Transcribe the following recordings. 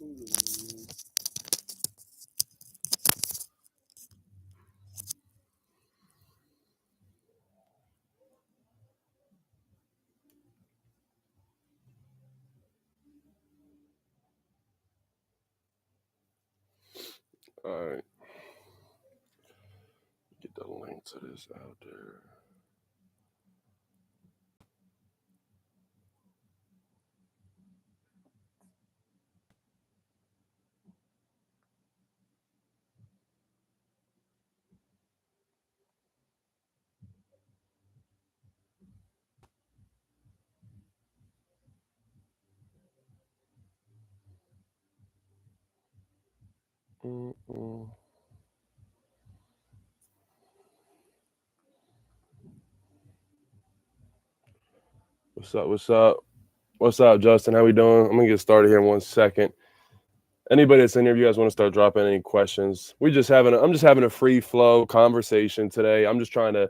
All right. Get the link to this out there. Mm-mm. What's up? What's up? What's up, Justin? How we doing? I'm gonna get started here in 1 second. Anybody that's in here, if you guys want to start dropping any questions, I'm just having a free flow conversation today. I'm just trying to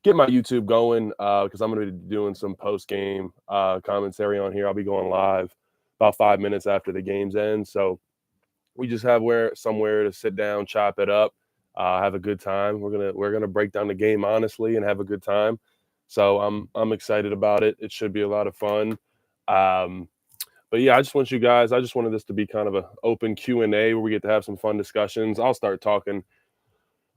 get my YouTube going because I'm going to be doing some post game commentary on here. I'll be going live about 5 minutes after the game's end. So we just have somewhere to sit down, chop it up, have a good time. We're gonna break down the game honestly and have a good time. So I'm excited about it. It should be a lot of fun. Um, but yeah, I just wanted this to be kind of an open Q&A where we get to have some fun discussions. I'll start talking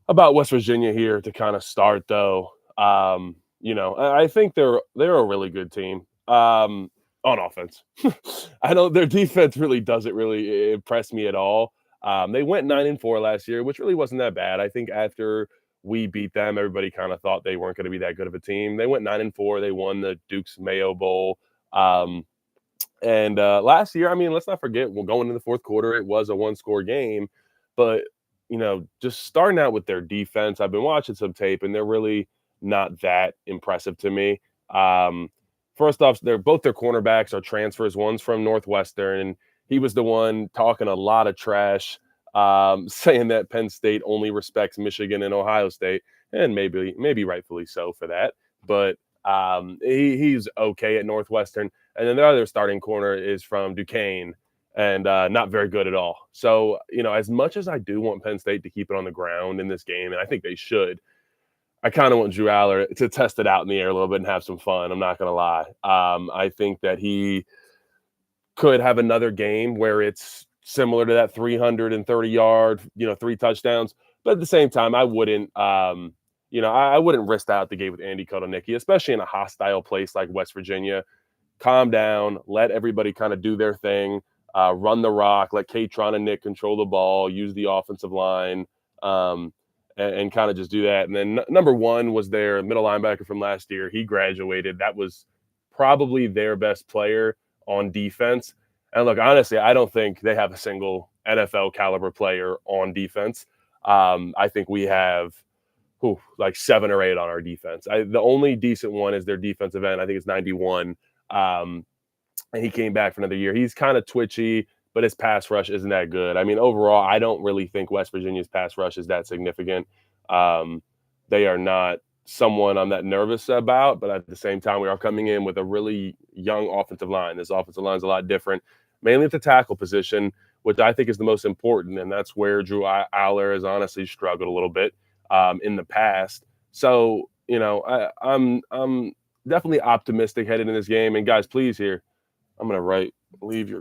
about West Virginia here to kind of start though. I think they're a really good team on offense. I know their defense really doesn't really impress me at all. They went 9-4 last year, which really wasn't that bad. I think after we beat them, everybody kind of thought they weren't going to be that good of a team. They went 9-4. They won the Duke's Mayo Bowl. And last year, I mean, let's not forget, well, going into the fourth quarter, it was a one-score game. But, just starting out with their defense, I've been watching some tape, and they're really not that impressive to me. First off, both their cornerbacks are transfers. One's from Northwestern, and he was the one talking a lot of trash, saying that Penn State only respects Michigan and Ohio State, and maybe rightfully so for that. But he's okay at Northwestern. And then the other starting corner is from Duquesne and not very good at all. So, as much as I do want Penn State to keep it on the ground in this game, and I think they should, I kind of want Drew Aller to test it out in the air a little bit and have some fun. I'm not going to lie. I think that he could have another game where it's similar to that 330-yard, 3 touchdowns. But at the same time, I wouldn't, I wouldn't risk that out the gate with Andy Kotelnicki, especially in a hostile place like West Virginia. Calm down, let everybody kind of do their thing, run the rock, let Katron and Nick control the ball, use the offensive line, and kind of just do that. And then number one was their middle linebacker from last year. He graduated. That was probably their best player on defense. And look, honestly, I don't think they have a single NFL caliber player on defense. I think we have like 7 or 8 on our defense. The only decent one is their defensive end. I think it's 91. And he came back for another year. He's kind of twitchy, but his pass rush isn't that good. I mean, overall, I don't really think West Virginia's pass rush is that significant. They are not someone I'm that nervous about, but at the same time, we are coming in with a really young offensive line. This offensive line is a lot different, mainly at the tackle position, which I think is the most important, and that's where Drew Aller has honestly struggled a little bit in the past. So, I'm definitely optimistic headed in this game. And guys, please here, I'm gonna leave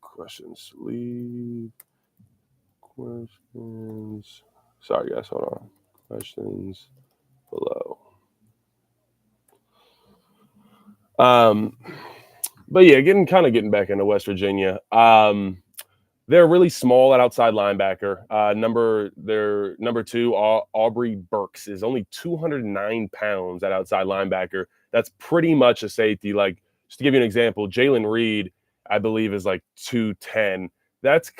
questions. Leave questions. Sorry guys, hold on. Questions below. But yeah, getting back into West Virginia. They're really small at outside linebacker. Their number 2, Aubrey Burks, is only 209 pounds at outside linebacker. That's pretty much a safety. Like, just to give you an example, Jalen Reed, I believe, is like 210. That's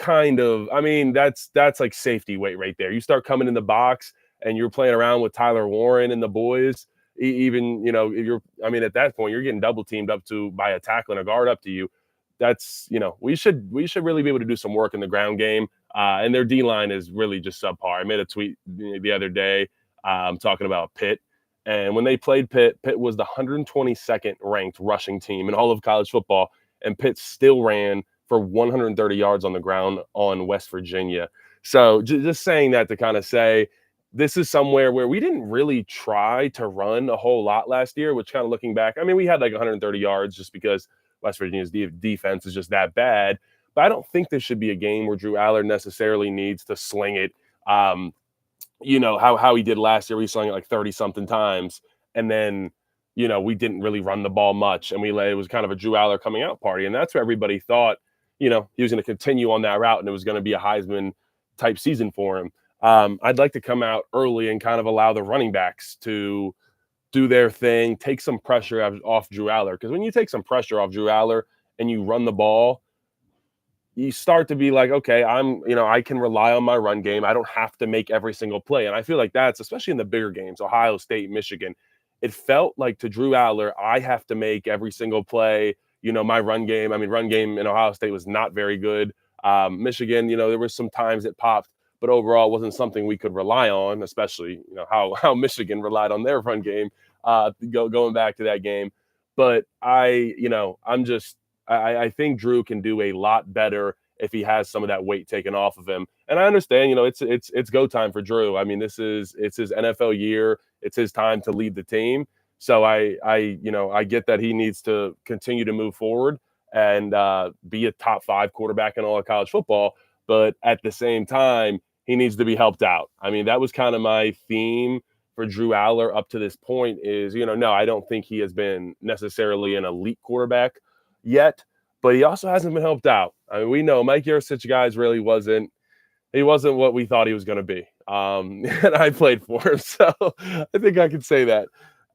that's like safety weight right there. You start coming in the box and you're playing around with Tyler Warren and the boys. Even, at that point, you're getting double teamed by a tackle and a guard up to you. That's, we should really be able to do some work in the ground game. And their D line is really just subpar. I made a tweet the other day talking about Pitt. And when they played Pitt was the 122nd ranked rushing team in all of college football. And Pitt still ran for 130 yards on the ground on West Virginia. So just saying that to kind of say this is somewhere where we didn't really try to run a whole lot last year, which kind of looking back, I mean, we had like 130 yards just because West Virginia's defense is just that bad. But I don't think this should be a game where Drew Aller necessarily needs to sling it. Um, how he did last year, we slung it like 30 something times, and then we didn't really run the ball much, and it was kind of a Drew Aller coming out party, and that's where everybody thought he was going to continue on that route, and it was going to be a Heisman type season for him. I'd like to come out early and kind of allow the running backs to do their thing, take some pressure off Drew Aller, because when you take some pressure off Drew Aller and you run the ball, you start to be like, okay, I can rely on my run game. I don't have to make every single play. And I feel like that's, especially in the bigger games, Ohio State, Michigan, it felt like to Drew Aller, I have to make every single play. My run game, run game in Ohio State was not very good. Michigan, there were some times it popped, but overall it wasn't something we could rely on, especially, how Michigan relied on their run game going back to that game. But I think Drew can do a lot better if he has some of that weight taken off of him. And I understand, it's go time for Drew. I mean, it's his NFL year. It's his time to lead the team. So I get that he needs to continue to move forward and be a top 5 quarterback in all of college football. But at the same time, he needs to be helped out. I mean, that was kind of my theme for Drew Aller up to this point is, no, I don't think he has been necessarily an elite quarterback yet, but he also hasn't been helped out. I mean, we know Mike Yurcich, guys, really wasn't what we thought he was going to be. And I played for him, so I think I can say that.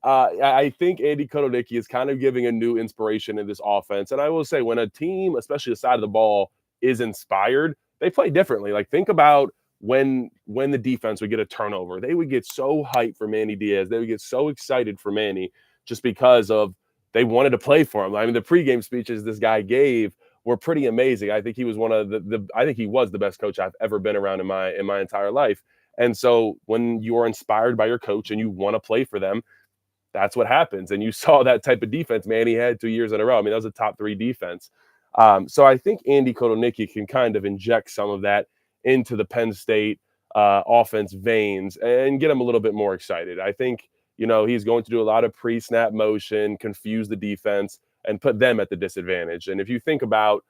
I think Andy Kotelnicki is kind of giving a new inspiration in this offense. And I will say, when a team, especially the side of the ball, is inspired, they play differently. Like, think about when the defense would get a turnover, they would get so hyped for Manny Diaz. They would get so excited for Manny just because of they wanted to play for him. I mean, the pregame speeches this guy gave were pretty amazing. I think he was one of I think he was the best coach I've ever been around in my entire life. And so when you are inspired by your coach and you want to play for them, that's what happens. And you saw that type of defense, man, he had 2 years in a row. I mean, that was a top 3 defense. So I think Andy Kotelnicki can kind of inject some of that into the Penn State offense veins and get them a little bit more excited. I think, he's going to do a lot of pre-snap motion, confuse the defense, and put them at the disadvantage. And if you think about,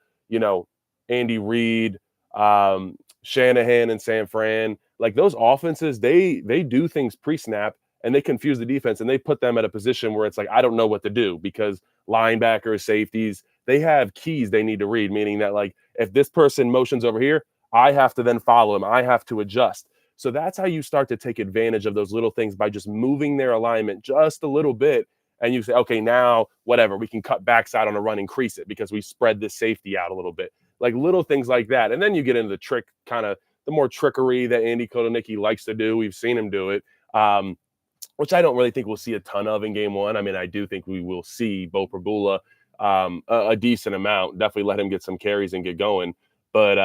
Andy Reid, Shanahan, and San Fran, like those offenses, they do things pre-snap and they confuse the defense and they put them at a position where it's like, I don't know what to do, because linebackers, safeties, they have keys they need to read, meaning that, like, if this person motions over here, I have to then follow him. I have to adjust. So that's how you start to take advantage of those little things, by just moving their alignment just a little bit. And you say, okay, now whatever, we can cut backside on a run, increase it because we spread the safety out a little bit, like little things like that. And then you get into the trick, kind of the more trickery that Andy Kotelnicki likes to do. We've seen him do it, which I don't really think we'll see a ton of in game one. I mean, I do think we will see Bo Prabula a decent amount. Definitely let him get some carries and get going. But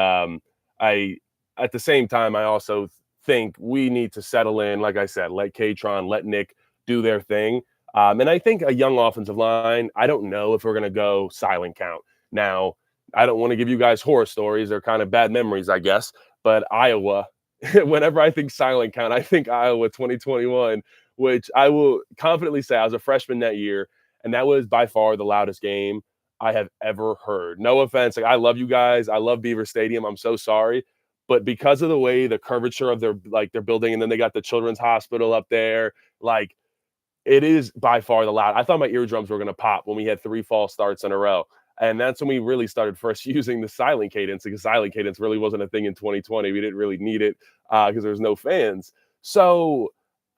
at the same time, I also think we need to settle in. Like I said, let Katron, let Nick do their thing. And I think a young offensive line, I don't know if we're going to go silent count. Now, I don't want to give you guys horror stories. They're kind of bad memories, I guess. But Iowa, whenever I think silent count, I think Iowa 2021, which I will confidently say I was a freshman that year, and that was by far the loudest game I have ever heard. No offense. Like, I love you guys. I love Beaver Stadium. I'm so sorry. But because of the way the curvature of their building, and then they got the Children's Hospital up there, like, it is by far the loud. I thought my eardrums were going to pop when we had 3 false starts in a row. And that's when we really started first using the silent cadence, because silent cadence really wasn't a thing in 2020. We didn't really need it because there's no fans. So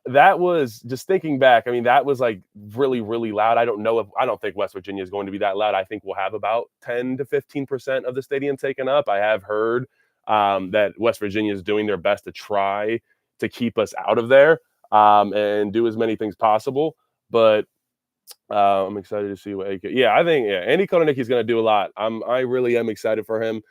that was, just thinking back, I mean, that was like really, really loud. I don't think West Virginia is going to be that loud. I think we'll have about 10 to 15% of the stadium taken up. I have heard that West Virginia is doing their best to try to keep us out of there and do as many things possible. But I'm excited to see what AK. Yeah, I think Andy Kotelnicki is going to do a lot. I really am excited for him.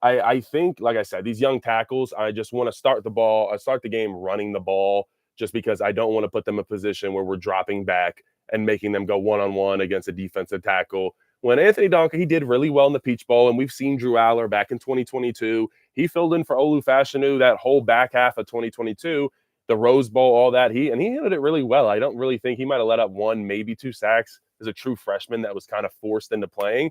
I think, like I said, these young tackles, I just want to start the game running the ball, just because I don't want to put them in a position where we're dropping back and making them go one-on-one against a defensive tackle. when Anthony Donka, he did really well in the Peach Bowl, and we've seen Drew Aller back in 2022. He filled in for Olu Fashanu that whole back half of 2022, the Rose Bowl, all that. He handled it really well. I don't really think he might have let up one, maybe two sacks as a true freshman that was kind of forced into playing.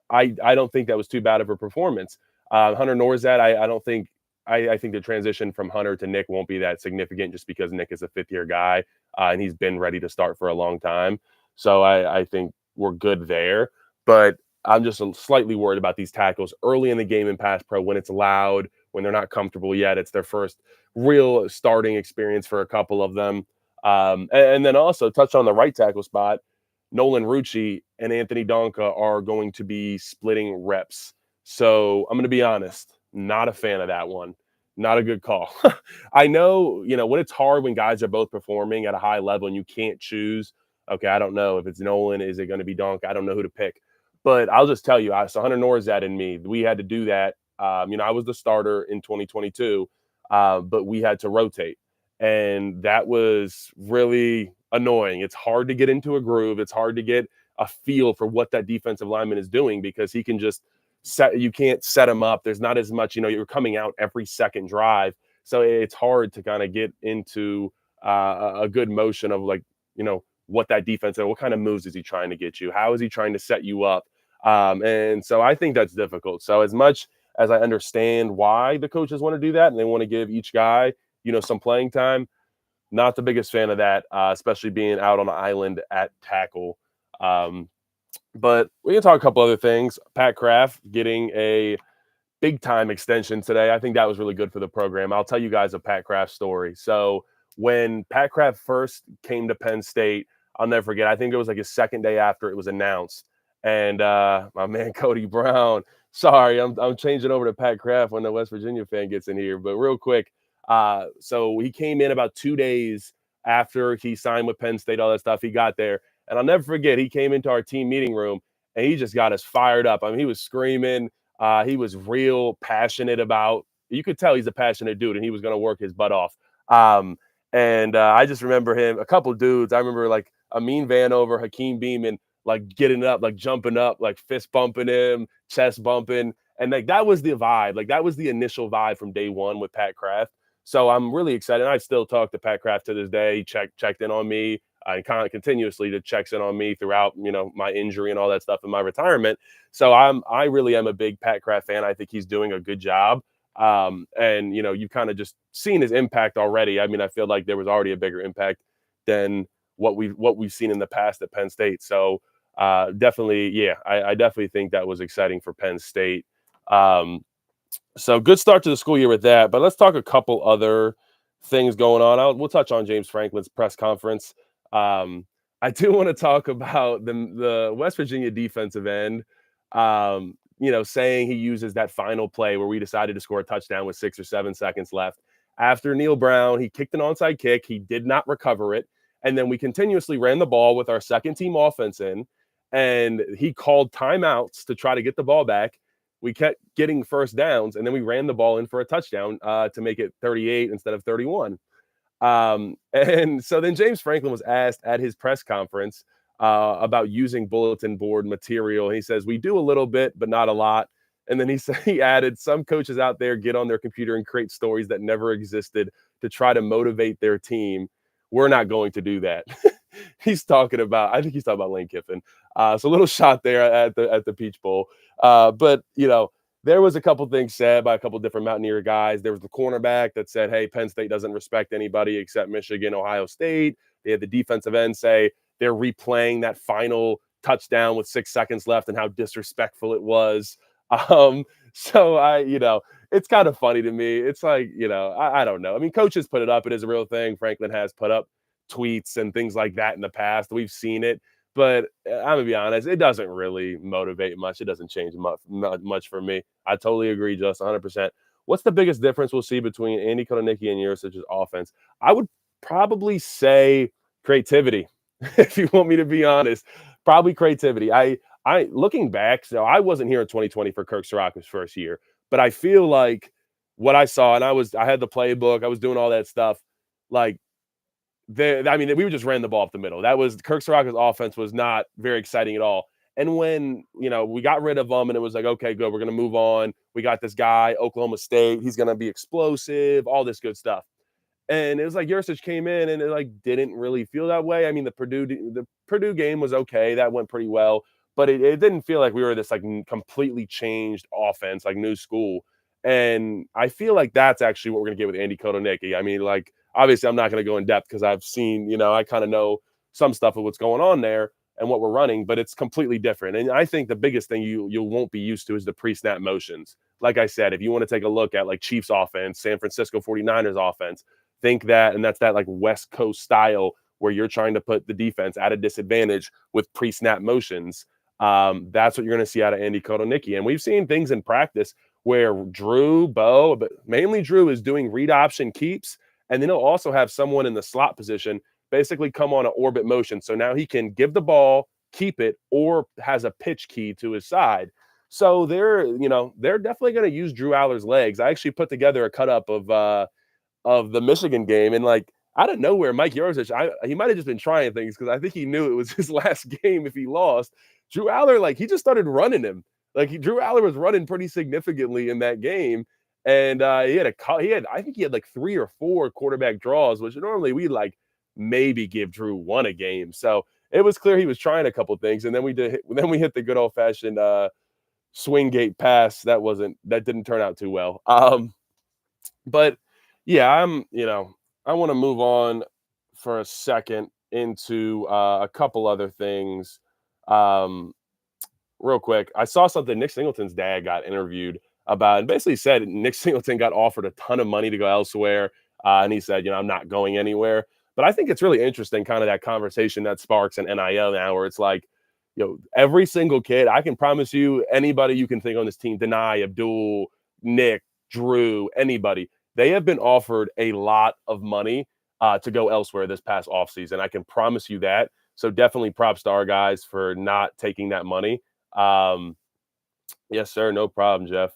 I don't think that was too bad of a performance. Hunter Norzad, I don't think I think the transition from Hunter to Nick won't be that significant just because Nick is a fifth-year guy and he's been ready to start for a long time. So I think we're good there. But I'm just slightly worried about these tackles early in the game in pass pro when it's loud, when they're not comfortable yet. It's their first real starting experience for a couple of them. And then also touch on the right tackle spot. Nolan Rucci and Anthony Donka are going to be splitting reps. So I'm going to be honest, not a fan of that one. Not a good call. I know, when it's hard when guys are both performing at a high level and you can't choose. Okay, I don't know if it's Nolan. Is it going to be Donka? I don't know who to pick. But I'll just tell you, so Hunter Norzad and me, we had to do that. I was the starter in 2022, but we had to rotate. And that was really annoying. It's hard to get into a groove. It's hard to get a feel for what that defensive lineman is doing because he can just you can't set him up. There's not as much, you're coming out every second drive. So it's hard to kind of get into a good motion of what that defense and what kind of moves is he trying to get you? How is he trying to set you up? And so I think that's difficult. So as much as I understand why the coaches want to do that and they want to give each guy, some playing time, not the biggest fan of that, especially being out on an island at tackle. But we can talk a couple other things. Pat Kraft getting a big time extension today. I think that was really good for the program. I'll tell you guys a Pat Kraft story. So when Pat Kraft first came to Penn State, I'll never forget. I think it was like his second day after it was announced. And my man Cody Brown. Sorry, I'm changing over to Pat Kraft when the West Virginia fan gets in here. But real quick, so he came in about 2 days after he signed with Penn State, all that stuff. He got there. And I'll never forget, he came into our team meeting room and he just got us fired up. I mean, he was screaming. He was real passionate about, you could tell he's a passionate dude and he was going to work his butt off. And I just remember him, a couple dudes. I remember like Amin Vanover, Hakeem Beamon, like getting up, like jumping up, like fist bumping him, chest bumping. And like that was the vibe. Like that was the initial vibe from day one with Pat Kraft. So I'm really excited. I still talk to Pat Kraft to this day. He checked in on me. And kind of continuously checks in on me throughout, my injury and all that stuff in my retirement. So I really am a big Pat Kraft fan. I think he's doing a good job. And you've kind of just seen his impact already. I mean, I feel like there was already a bigger impact than what we've seen in the past at Penn State. So definitely, yeah, I definitely think that was exciting for Penn State. So good start to the school year with that. But let's talk a couple other things going on. We'll touch on James Franklin's press conference. I do want to talk about the West Virginia defensive end, saying he uses that final play where we decided to score a touchdown with 6 or 7 seconds left. After Neil Brown, he kicked an onside kick. He did not recover it. And then we continuously ran the ball with our second team offense in, and he called timeouts to try to get the ball back. We kept getting first downs, and then we ran the ball in for a touchdown to make it 38 instead of 31. And so then James Franklin was asked at his press conference about using bulletin board material. He says, we do a little bit, but not a lot. And then he added, some coaches out there get on their computer and create stories that never existed to try to motivate their team. We're not going to do that. I think he's talking about Lane Kiffin. So a little shot there at the Peach Bowl. But there was a couple things said by a couple different Mountaineer guys. There was the cornerback that said, hey, Penn State doesn't respect anybody except Michigan, Ohio State. They had the defensive end say they're replaying that final touchdown with 6 seconds left and how disrespectful it was. So it's kind of funny to me. It's like, I don't know. I mean, coaches put it up. It is a real thing. Franklin has put up tweets and things like that in the past. We've seen it. But I'm going to be honest, it doesn't really motivate much. It doesn't change much for me. I totally agree, just 100%. What's the biggest difference we'll see between Andy Kotelnicki and Yurisic's offense? I would probably say creativity, if you want me to be honest. Probably creativity. I looking back, so I wasn't here in 2020 for Kirk Soraka's first year, but I feel like what I saw, and I had the playbook, I was doing all that stuff, like, we just ran the ball up the middle. That was Kirk Soraka's offense was not very exciting at all. And when, we got rid of him and it was like, okay, good, we're going to move on. We got this guy, Oklahoma State. He's going to be explosive, all this good stuff. And it was like Yurcich came in and it like didn't really feel that way. I mean, the Purdue game was okay. That went pretty well, but it didn't feel like we were this like completely changed offense, like new school. And I feel like that's actually what we're gonna get with Andy Kotonicki. I mean, like obviously I'm not gonna go in depth because I've seen, I kind of know some stuff of what's going on there and what we're running, but it's completely different. And I think the biggest thing you won't be used to is the pre-snap motions. Like I said, if you want to take a look at like Chiefs offense, San Francisco 49ers offense, think that, and that's that like West Coast style where you're trying to put the defense at a disadvantage with pre-snap motions. That's what you're going to see out of Andy Kotonicki. And we've seen things in practice where Bo, but mainly Drew, is doing read option keeps, and then he'll also have someone in the slot position basically come on an orbit motion. So now he can give the ball, keep it, or has a pitch key to his side. So they're definitely going to use Drew Aller's legs. I actually put together a cut up of the Michigan game, and like out of nowhere, Mike Yurcich, he might have just been trying things because I think he knew it was his last game if he lost. Drew Aller, like he just started running him. Drew Aller was running pretty significantly in that game, and I think he had like 3 or 4 quarterback draws, which normally we like maybe give Drew one a game. So it was clear he was trying a couple things, and then we hit the good old fashioned swing gate pass that didn't turn out too well. But yeah, I want to move on for a second into a couple other things. Um, Real quick, I saw something. Nick Singleton's dad got interviewed about, and basically said Nick Singleton got offered a ton of money to go elsewhere, and he said, I'm not going anywhere. But I think it's really interesting, kind of that conversation that sparks an NIL now, where it's like, every single kid. I can promise you, anybody you can think on this team, Deny, Abdul, Nick, Drew, anybody, they have been offered a lot of money to go elsewhere this past offseason. I can promise you that. So definitely props to our guys for not taking that money. Yes, sir. No problem, Jeff.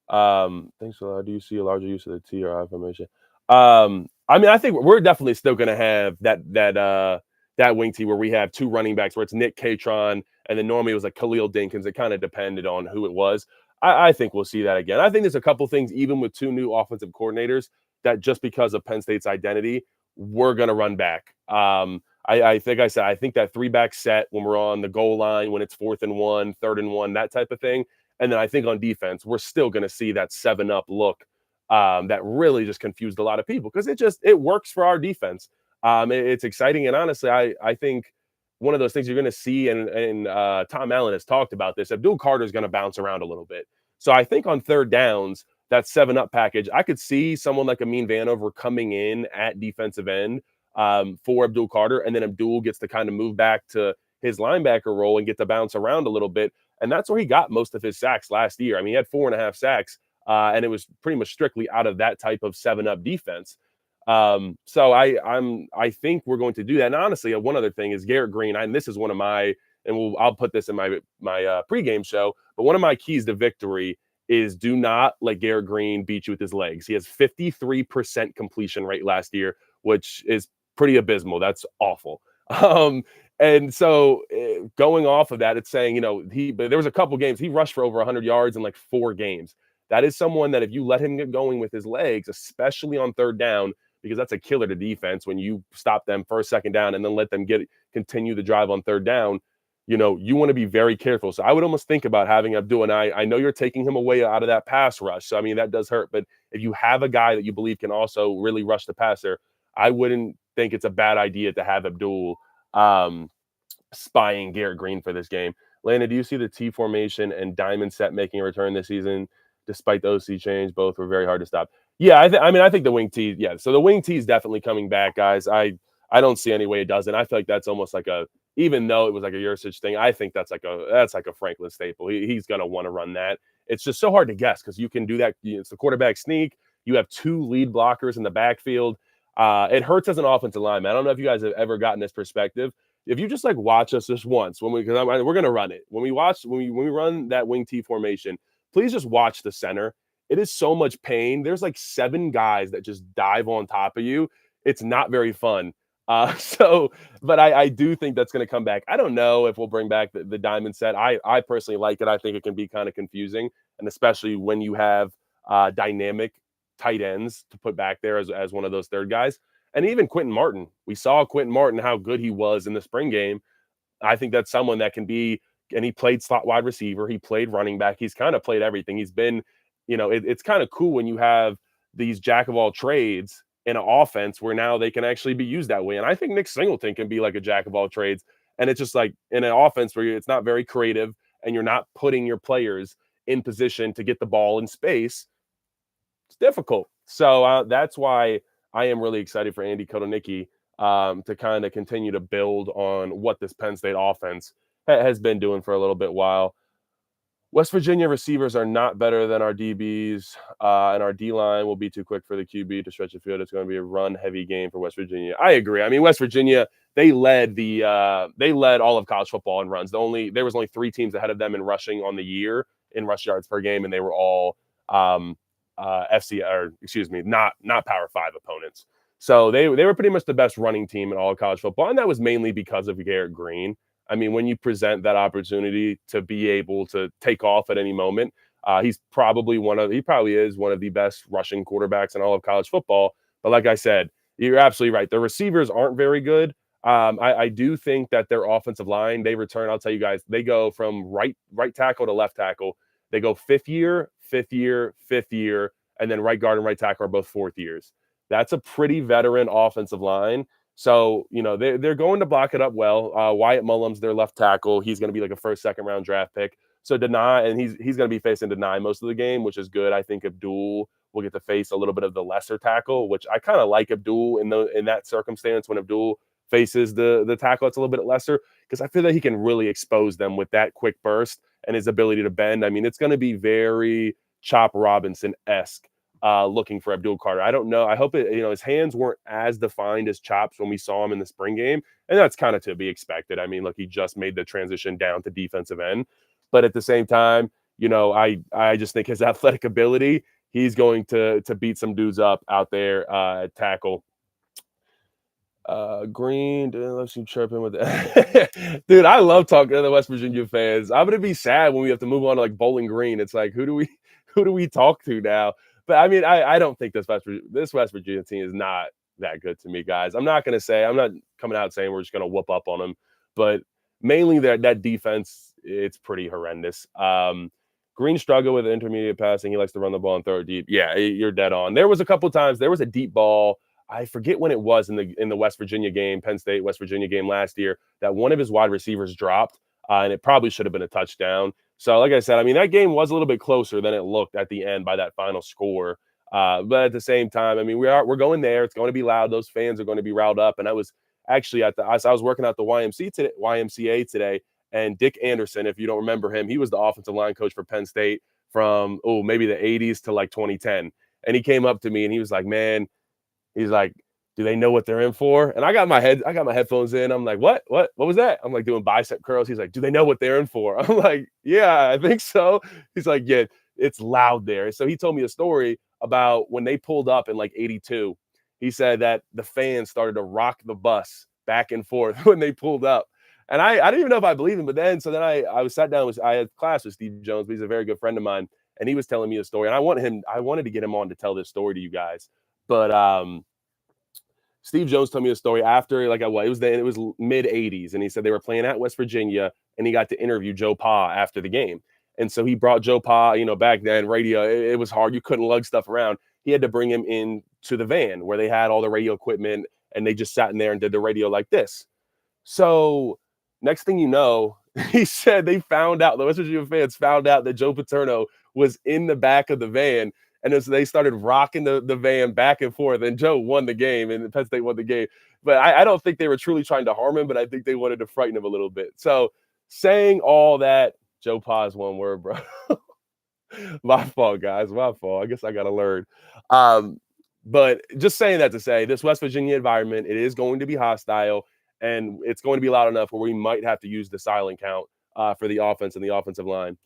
Thanks a lot. Do you see a larger use of the T or I formation? I mean, I think we're definitely still going to have that wing tee where we have 2 running backs, where it's Nick Catron, and then normally it was like Khalil Dinkins. It kind of depended on who it was. I think we'll see that again. I think there's a couple things, even with 2 new offensive coordinators, that just because of Penn State's identity, we're going to run back. I think I think that 3-back set when we're on the goal line, when it's 4th and 1, 3rd and 1, that type of thing. And then I think on defense, we're still going to see that 7-up look that really just confused a lot of people because it works for our defense. It's exciting. And honestly, I think one of those things you're going to see, and Tom Allen has talked about this, Abdul Carter is going to bounce around a little bit. So I think on 3rd downs, that 7-up package, I could see someone like Amin Vanover coming in at defensive end for Abdul Carter, and then Abdul gets to kind of move back to his linebacker role and get to bounce around a little bit. And that's where he got most of his sacks last year. I mean, he had 4.5 sacks, and it was pretty much strictly out of that type of 7-up defense. So I think we're going to do that. And honestly, one other thing is Garrett Green. And this is one of my, and I'll put this in my pregame show. But one of my keys to victory is do not let Garrett Green beat you with his legs. He has 53% completion rate last year, which is pretty abysmal. That's awful. And so going off of that, it's saying, but there was a couple games he rushed for over 100 yards in like 4 games. That is someone that if you let him get going with his legs, especially on 3rd down, because that's a killer to defense when you stop them first, 2nd down, and then let them continue the drive on 3rd down. You want to be very careful. So I would almost think about having Abdul, and I know you're taking him away out of that pass rush. So, I mean, that does hurt. But if you have a guy that you believe can also really rush the passer, I wouldn't think it's a bad idea to have Abdul spying Garrett Green for this game. Lana, do you see the T formation and diamond set making a return this season? Despite the OC change, both were very hard to stop. Yeah, I think the wing tee. Yeah, so the wing tee is definitely coming back, guys. I don't see any way it doesn't. I feel like that's almost like even though it was like a Yurcich thing, I think that's like a Franklin staple. He's gonna want to run that. It's just so hard to guess because you can do that. It's the quarterback sneak. You have 2 lead blockers in the backfield. It hurts as an offensive lineman. I don't know if you guys have ever gotten this perspective. If you just like watch us just once because we're gonna run it when we run that wing tee formation. Please just watch the center. It is so much pain. There's like 7 guys that just dive on top of you. It's not very fun. So, but I do think that's going to come back. I don't know if we'll bring back the diamond set. I personally like it. I think it can be kind of confusing, and especially when you have dynamic tight ends to put back there as one of those third guys. And even Quentin Martin, we saw Quentin Martin how good he was in the spring game. I think that's someone that can be, and he played slot wide receiver. He played running back. He's kind of played everything. He's been, it's kind of cool when you have these jack of all trades in an offense where now they can actually be used that way. And I think Nick Singleton can be like a jack of all trades. And it's just like in an offense where it's not very creative and you're not putting your players in position to get the ball in space, it's difficult. So that's why I am really excited for Andy Kotelnicki to kind of continue to build on what this Penn State offense has been doing for a little bit while. West Virginia receivers are not better than our DBs, and our D line will be too quick for the QB to stretch the field. It's going to be a run-heavy game for West Virginia. I agree. I mean, West Virginia, they led all of college football in runs. There was only 3 teams ahead of them in rushing on the year in rush yards per game, and they were all FC or excuse me, not Power 5 opponents. So they were pretty much the best running team in all of college football, and that was mainly because of Garrett Green. I mean, when you present that opportunity to be able to take off at any moment, he probably is one of the best rushing quarterbacks in all of college football. But like I said, you're absolutely right. The receivers aren't very good. I do think that their offensive line, they return. I'll tell you guys, they go from right tackle to left tackle. They go fifth year, and then right guard and right tackle are both fourth years. That's a pretty veteran offensive line. So, they're going to block it up well. Wyatt Mullins, their left tackle, he's going to be like a first, second round draft pick. So Deny, and he's going to be facing Deny most of the game, which is good. I think Abdul will get to face a little bit of the lesser tackle, which I kind of like Abdul in that circumstance when Abdul faces the tackle that's a little bit lesser, because I feel that he can really expose them with that quick burst and his ability to bend. I mean, it's going to be very Chop Robinson-esque looking for Abdul Carter. I don't know. I hope his hands weren't as defined as Chop's when we saw him in the spring game. And that's kind of to be expected. I mean, look, he just made the transition down to defensive end. But at the same time, I just think his athletic ability, he's going to beat some dudes up out there at tackle. Green, let's you chirping with that. Dude, I love talking to the West Virginia fans. I'm gonna be sad when we have to move on to like Bowling Green. It's like who do we talk to now? But I mean, I don't think this West Virginia team is not that good to me, guys. I'm not coming out saying we're just gonna whoop up on them, but mainly that defense, it's pretty horrendous. Green struggled with intermediate passing. He likes to run the ball and throw it deep. Yeah, you're dead on. There was a couple times there was a deep ball. I forget when it was in the West Virginia game, Penn State West Virginia game last year, that one of his wide receivers dropped, and it probably should have been a touchdown. So, like I said, I mean, that game was a little bit closer than it looked at the end by that final score. But at the same time, I mean, we're going there. It's going to be loud. Those fans are going to be riled up. And I was actually I was working at the YMCA today, and Dick Anderson, if you don't remember him, he was the offensive line coach for Penn State from maybe the 80s to like 2010. And he came up to me and he was like, "Man," he's like, "Do they know what they're in for?" And I got my headphones in. I'm like, "What was that?" I'm like doing bicep curls. He's like, "Do they know what they're in for?" I'm like, "Yeah, I think so." He's like, "Yeah, it's loud there." So he told me a story about when they pulled up in like 82. He said that the fans started to rock the bus back and forth when they pulled up. And I didn't even know if I believed him. But then I was sat down I had class with Steve Jones, but he's a very good friend of mine. And he was telling me a story. And I wanted to get him on to tell this story to you guys. But Steve Jones told me a story after it was mid 80s, and he said they were playing at West Virginia, and he got to interview Joe Pa after the game. And so he brought Joe Pa, back then radio, it was hard. You couldn't lug stuff around. He had to bring him in to the van where they had all the radio equipment, and they just sat in there and did the radio like this. So next thing you know, he said the West Virginia fans found out that Joe Paterno was in the back of the van. And as they started rocking the van back and forth, and Joe won the game, and Penn State won the game. But I don't think they were truly trying to harm him, but I think they wanted to frighten him a little bit. So saying all that, Joe Pa is one word, bro. My fault, guys. My fault. I guess I got to learn. But just saying that to say this West Virginia environment, it is going to be hostile, and it's going to be loud enough where we might have to use the silent count for the offense and the offensive line.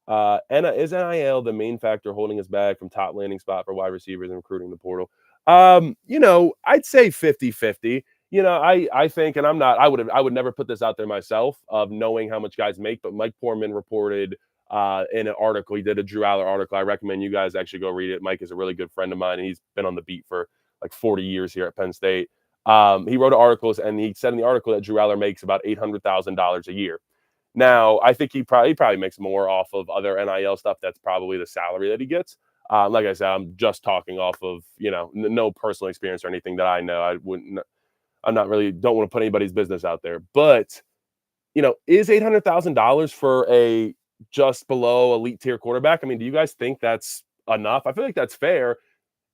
And is NIL the main factor holding us back from top landing spot for wide receivers and recruiting the portal? I'd say 50-50. I think, and I would never put this out there myself of knowing how much guys make, but Mike Poorman reported in an article. He did a Drew Aller article. I recommend you guys actually go read it. Mike is a really good friend of mine, and he's been on the beat for like 40 years here at Penn State. He wrote articles, and he said in the article that Drew Aller makes about $800,000 a year. Now, I think he probably makes more off of other NIL stuff. That's probably the salary that he gets. Like I said, I'm just talking off of no personal experience or anything that I know. I'm not really don't want to put anybody's business out there, but is $800,000 for a just below elite tier quarterback? I mean, do you guys think that's enough? I feel like that's fair.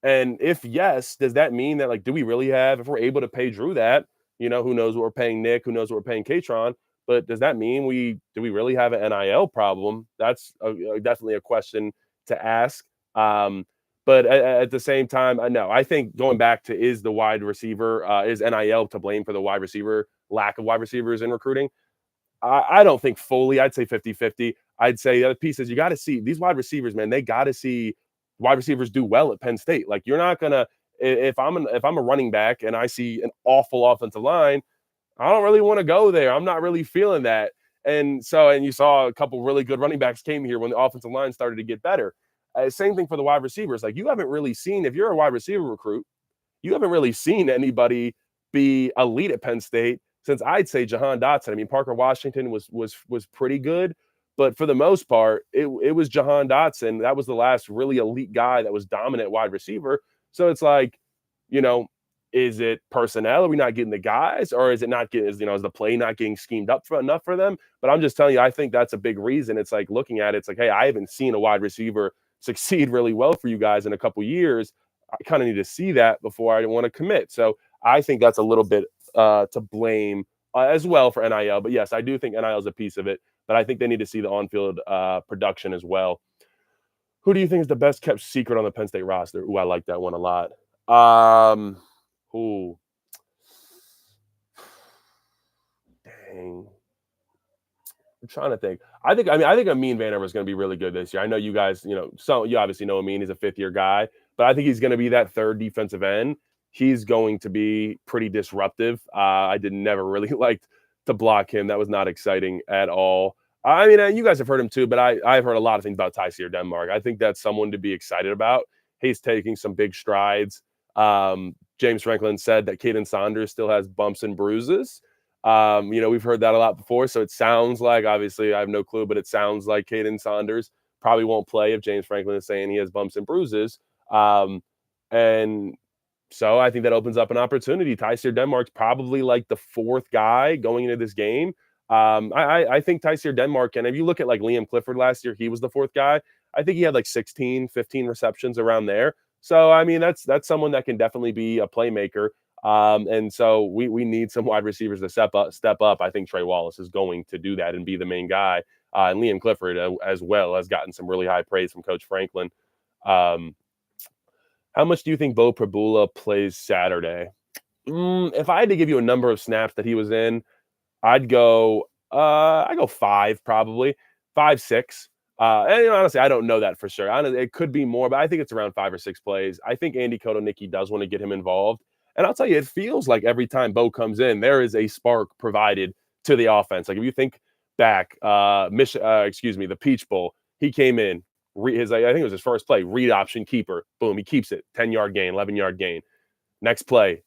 And if yes, does that mean that, like, do we really have, if we're able to pay Drew that, who knows what we're paying Nick, who knows what we're paying Katron, but does that mean do we really have an NIL problem? That's definitely a question to ask. But at the same time, I think going back to, is the wide receiver, is NIL to blame for the wide receiver, lack of wide receivers in recruiting? I don't think fully. I'd say 50-50. I'd say the other piece is, you got to see these wide receivers, man. They got to see wide receivers do well at Penn State. Like, you're not gonna, if I'm a running back and I see an awful offensive line, I don't really want to go there. I'm not really feeling that. And you saw a couple really good running backs came here when the offensive line started to get better. Same thing for the wide receivers. Like, you haven't really seen, if you're a wide receiver recruit, you haven't really seen anybody be elite at Penn State since, I'd say, Jahan Dotson. I mean, Parker Washington was pretty good, but for the most part, it was Jahan Dotson. That was the last really elite guy that was dominant wide receiver. So it's like, you know, is it personnel? Are we not getting the guys, or is it not getting, is the play not getting schemed up for enough for them? But I'm just telling you, I think that's a big reason. It's like, looking at it, it's like, hey, I haven't seen a wide receiver succeed really well for you guys in a couple years. I kind of need to see that before I want to commit. So I think that's a little bit to blame as well for NIL. But yes, I do think NIL is a piece of it. But I think they need to see the on-field production as well. Who do you think is the best kept secret on the Penn State roster? Ooh, I like that one a lot. Ooh, dang. I'm trying to think. I think Amin Vanover is going to be really good this year. I know you guys, you obviously know Amin. He's a fifth-year guy, but I think he's going to be that third defensive end. He's going to be pretty disruptive. I did never really liked to block him. That was not exciting at all. I mean, you guys have heard him too, but I've heard a lot of things about Tyseer Denmark. I think that's someone to be excited about. He's taking some big strides. James Franklin said that Caden Saunders still has bumps and bruises. We've heard that a lot before. So it sounds like, obviously, I have no clue, but it sounds like Caden Saunders probably won't play if James Franklin is saying he has bumps and bruises. And so I think that opens up an opportunity. Tyseer Denmark's probably like the fourth guy going into this game. I think Tyseer Denmark, and if you look at like Liam Clifford last year, he was the fourth guy. I think he had like 16, 15 receptions around there. So, I mean, that's someone that can definitely be a playmaker. And so we need some wide receivers to step up. I think Trey Wallace is going to do that and be the main guy. And Liam Clifford as well has gotten some really high praise from Coach Franklin. How much do you think Bo Prabula plays Saturday? If I had to give you a number of snaps that he was in, I'd go 5, probably 5, 6. And honestly, I don't know that for sure. It could be more, but I think it's around 5 or 6 plays. I think Andy Kotonicki does want to get him involved. And I'll tell you, it feels like every time Bo comes in, there is a spark provided to the offense. Like, if you think back, the Peach Bowl, he came in, I think it was his first play, read option keeper, boom, he keeps it, 10-yard gain, 11-yard gain. Next play,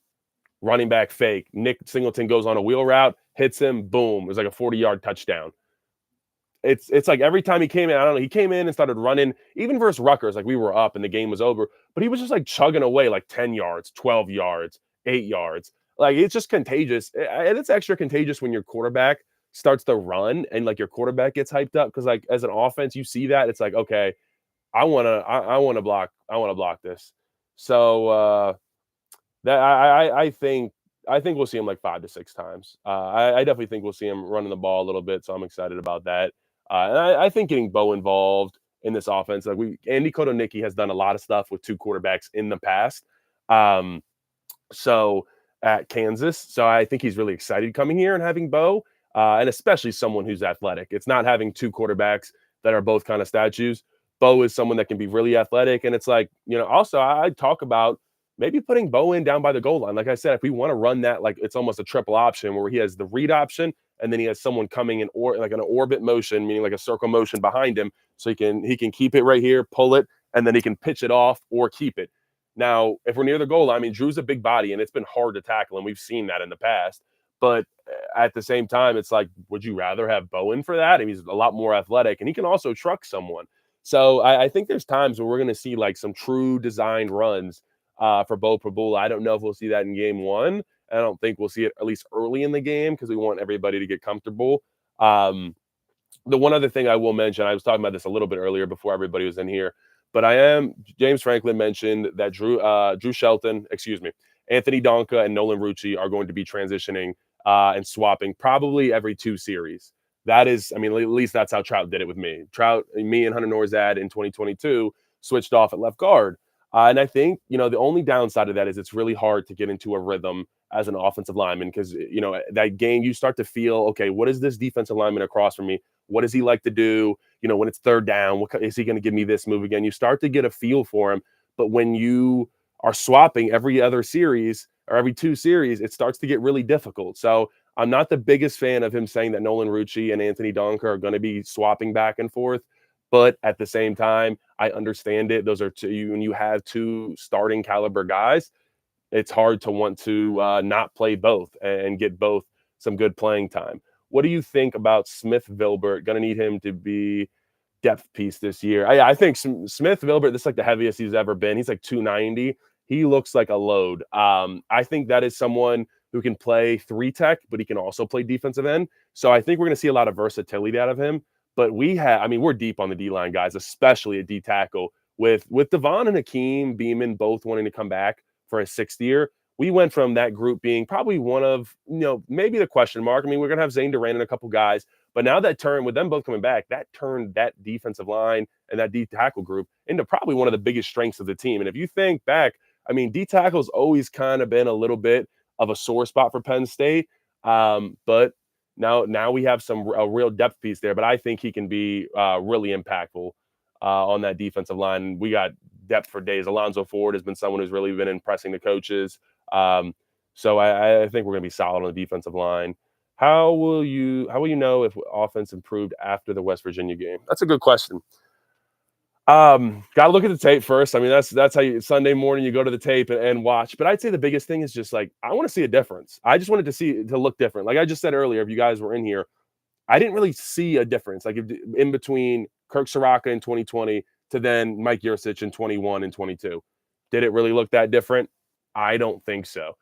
running back fake, Nick Singleton goes on a wheel route, hits him, boom, it was like a 40-yard touchdown. It's like every time he came in, I don't know, he came in and started running, even versus Rutgers, like we were up and the game was over, but he was just like chugging away like 10 yards, 12 yards, 8 yards. Like, it's just contagious. And it's extra contagious when your quarterback starts to run and like your quarterback gets hyped up, because like as an offense, you see that, it's like, okay, I want to block this. So that I think we'll see him like 5 to 6 times. I definitely think we'll see him running the ball a little bit, so I'm excited about that. And I think getting Bo involved in this offense, like Andy Kotonicki has done a lot of stuff with 2 quarterbacks in the past. So at Kansas, so I think he's really excited coming here and having Bo, and especially someone who's athletic. It's not having 2 quarterbacks that are both kind of statues. Bo is someone that can be really athletic, and it's like, also I talk about maybe putting Bowen down by the goal line. Like I said, if we want to run that, like it's almost a triple option where he has the read option and then he has someone coming in or like an orbit motion, meaning like a circle motion behind him, so he can keep it right here, pull it, and then he can pitch it off or keep it. Now, if we're near the goal line, I mean, Drew's a big body and it's been hard to tackle, and we've seen that in the past. But at the same time, it's like, would you rather have Bowen for that? I mean, he's a lot more athletic and he can also truck someone. So I think there's times where we're going to see like some true designed runs for Bo Prabula. I don't know if we'll see that in game one. I don't think we'll see it at least early in the game because we want everybody to get comfortable. The one other thing I will mention, I was talking about this a little bit earlier before everybody was in here, but James Franklin mentioned that Drew Shelton, excuse me, Anthony Donka and Nolan Rucci are going to be transitioning and swapping probably every 2 series. That is, I mean, at least that's how Trout did it with me. Me and Hunter Norzad in 2022 switched off at left guard. And I think, the only downside of that is it's really hard to get into a rhythm as an offensive lineman because, that game you start to feel, okay, what is this defensive lineman across from me? What does he like to do? When it's third down, is he going to give me this move again? You start to get a feel for him. But when you are swapping every other series or every 2 series, it starts to get really difficult. So I'm not the biggest fan of him saying that Nolan Rucci and Anthony Donker are going to be swapping back and forth. But at the same time, I understand it. Those are two, when you have 2 starting caliber guys, it's hard to want to not play both and get both some good playing time. What do you think about Smith Vilbert? Going to need him to be depth piece this year. I think Smith Vilbert, this is like the heaviest he's ever been. He's like 290. He looks like a load. I think that is someone who can play 3 tech, but he can also play defensive end. So I think we're going to see a lot of versatility out of him. But we're deep on the D line, guys, especially at D tackle with Devon and Hakeem Beeman both wanting to come back for a 6th year. We went from that group being probably one of, maybe the question mark. I mean, we're going to have Zane Duran and a couple guys, but now with them both coming back, that turned that defensive line and that D tackle group into probably one of the biggest strengths of the team. And if you think back, I mean, D tackle's always kind of been a little bit of a sore spot for Penn State. But now we have a real depth piece there, but I think he can be really impactful on that defensive line. We got depth for days. Alonzo Ford has been someone who's really been impressing the coaches. So I think we're going to be solid on the defensive line. How will you know if offense improved after the West Virginia game? That's a good question. Got to look at the tape first. I mean, that's how Sunday morning you go to the tape and watch. But I'd say the biggest thing is just like I want to see a difference. I just wanted to look different. Like I just said earlier, if you guys were in here, I didn't really see a difference. Like in between Kirk Soraka in 2020 to then Mike Yurcich in 21 and 22. Did it really look that different? I don't think so.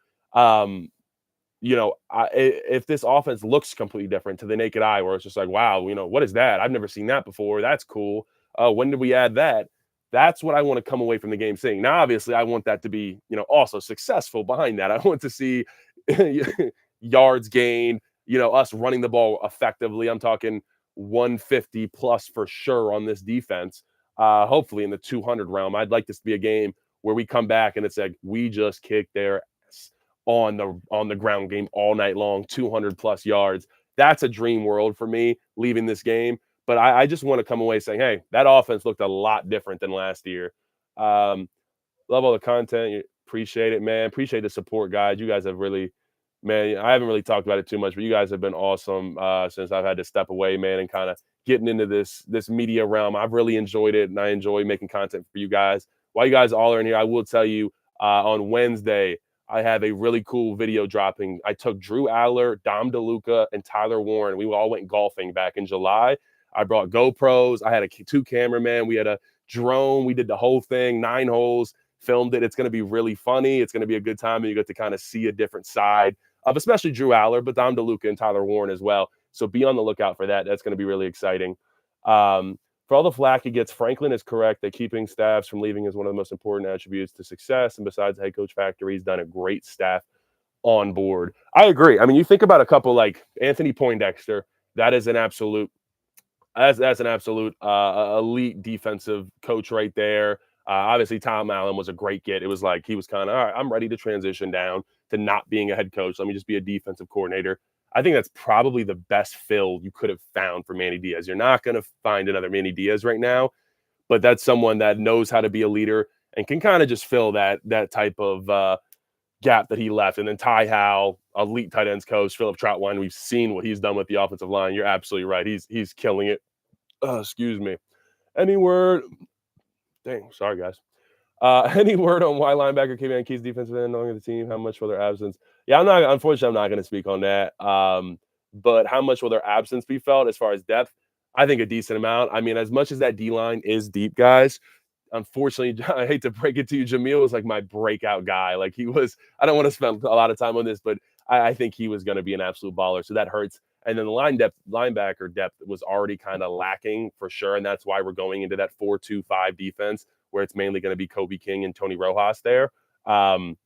If this offense looks completely different to the naked eye, where it's just like, wow, what is that? I've never seen that before. That's cool. When did we add that? That's what I want to come away from the game seeing. Now, obviously, I want that to be, also successful behind that. I want to see yards gained, us running the ball effectively. I'm talking 150 plus for sure on this defense. Hopefully in the 200 realm. I'd like this to be a game where we come back and it's like we just kicked their ass on the ground game all night long, 200 plus yards. That's a dream world for me leaving this game. But I just want to come away saying, hey, that offense looked a lot different than last year. Love all the content. Appreciate it, man. Appreciate the support, guys. You guys have really, man, I haven't really talked about it too much, but you guys have been awesome since I've had to step away, man, and kind of getting into this media realm. I've really enjoyed it, and I enjoy making content for you guys. While you guys all are in here, I will tell you on Wednesday, I have a really cool video dropping. I took Drew Aller, Dom DeLuca, and Tyler Warren. We all went golfing back in July. I brought GoPros. I had 2 cameramen. We had a drone. We did the whole thing, 9 holes, filmed it. It's going to be really funny. It's going to be a good time, and you get to kind of see a different side of especially Drew Aller, but Dom DeLuca and Tyler Warren as well. So be on the lookout for that. That's going to be really exciting. For all the flack he gets, Franklin is correct that keeping staffs from leaving is one of the most important attributes to success. And besides the head coach factor, he's done a great staff on board. I agree. I mean, you think about a couple like Anthony Poindexter. That is an absolute that's an absolute elite defensive coach right there. Obviously, Tom Allen was a great get. It was like he was kind of, all right, I'm ready to transition down to not being a head coach. Let me just be a defensive coordinator. I think that's probably the best fill you could have found for Manny Diaz. You're not going to find another Manny Diaz right now, but that's someone that knows how to be a leader and can kind of just fill that type of gap that he left. And then Ty Howell, elite tight ends coach, Philip Troutwine. We've seen what he's done with the offensive line. You're absolutely right. He's killing it. Excuse me. Any word? Dang, sorry guys. Any word on why linebacker Kevin Keys defensive end knowing the team? How much will their absence? Yeah, I'm not. Unfortunately, I'm not going to speak on that. But how much will their absence be felt as far as depth? I think a decent amount. I mean, as much as that D line is deep, guys, unfortunately, I hate to break it to you, Jamil was like my breakout guy. Like he was, I don't want to spend a lot of time on this, but I think he was going to be an absolute baller. So that hurts. And then the linebacker depth was already kind of lacking for sure. And that's why we're going into that 4-2-5 defense where it's mainly going to be Kobe King and Tony Rojas there. Um,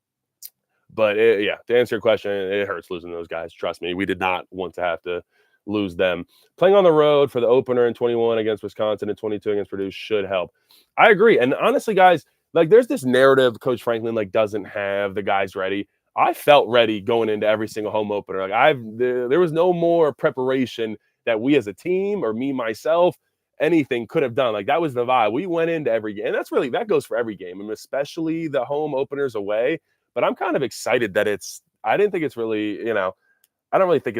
yeah, to answer your question, it hurts losing those guys. Trust me, we did not want to have to lose them. Playing on the road for the opener in 21 against Wisconsin and 22 against Purdue should help. I agree. And honestly, guys, like there's this narrative Coach Franklin like doesn't have the guys ready. I felt ready going into every single home opener. Like there was no more preparation that we as a team or me myself anything could have done. Like that was the vibe. We went into every game, and that goes for every game, and especially the home openers away. But I'm kind of excited that I didn't think it's really, I don't really think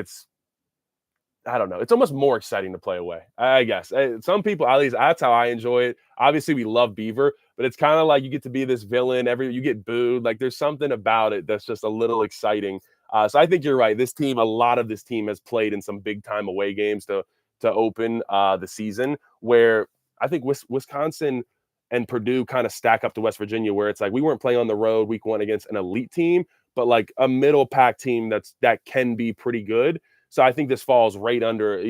I don't know. It's almost more exciting to play away, I guess. Some people, at least that's how I enjoy it. Obviously, we love Beaver, but it's kind of like you get to be this villain. You get booed. Like there's something about it that's just a little exciting. So I think you're right. A lot of this team has played in some big time away games to open the season, where I think Wisconsin and Purdue kind of stack up to West Virginia, where it's like we weren't playing on the road week one against an elite team, but like a middle pack team that can be pretty good. So I think this falls right under,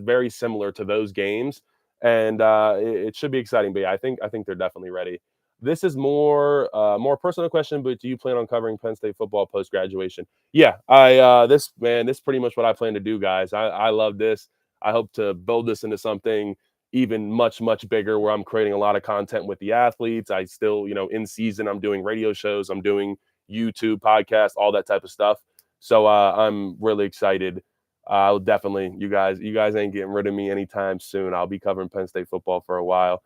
very similar to those games, and it should be exciting. But yeah, I think they're definitely ready. This is more personal question, but do you plan on covering Penn State football post graduation? Yeah, this is pretty much what I plan to do, guys. I love this. I hope to build this into something even much bigger, where I'm creating a lot of content with the athletes. I still, in season, I'm doing radio shows, I'm doing YouTube podcasts, all that type of stuff. So I'm really excited. I'll definitely, you guys ain't getting rid of me anytime soon. I'll be covering Penn State football for a while.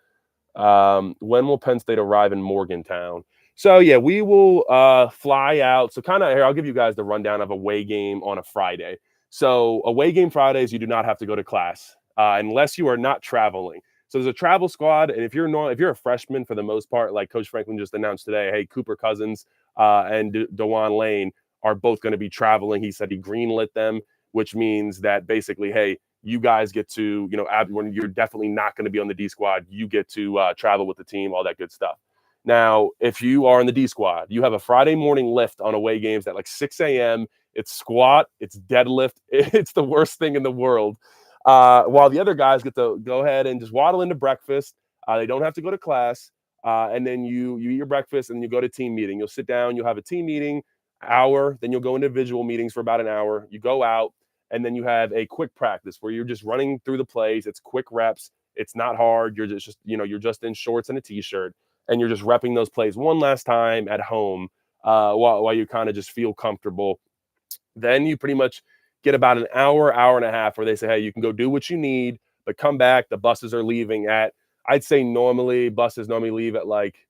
When will Penn State arrive in Morgantown? So yeah, we will fly out. So kind of here, I'll give you guys the rundown of away game on a Friday. So away game Fridays, you do not have to go to class unless you are not traveling. So there's a travel squad, and if you're a freshman for the most part, like Coach Franklin just announced today, hey, Cooper Cousins and DeJuan Lane are both going to be traveling. He said he greenlit them, which means that basically, hey, you guys get to, when you're definitely not going to be on the D squad, you get to travel with the team, all that good stuff. Now, if you are in the D squad, you have a Friday morning lift on away games at like 6 a.m. It's squat, it's deadlift. It's the worst thing in the world. While the other guys get to go ahead and just waddle into breakfast. They don't have to go to class. And then you eat your breakfast and you go to team meeting. You'll sit down, you'll have a team meeting, hour, then you'll go into individual meetings for about an hour. You go out, and then you have a quick practice where you're just running through the plays. It's quick reps. It's not hard. You're you're just in shorts and a t-shirt, and you're just repping those plays one last time at home while you kind of just feel comfortable. Then you pretty much get about an hour and a half where they say, hey, you can go do what you need, but come back. The buses are leaving I'd say buses normally leave at like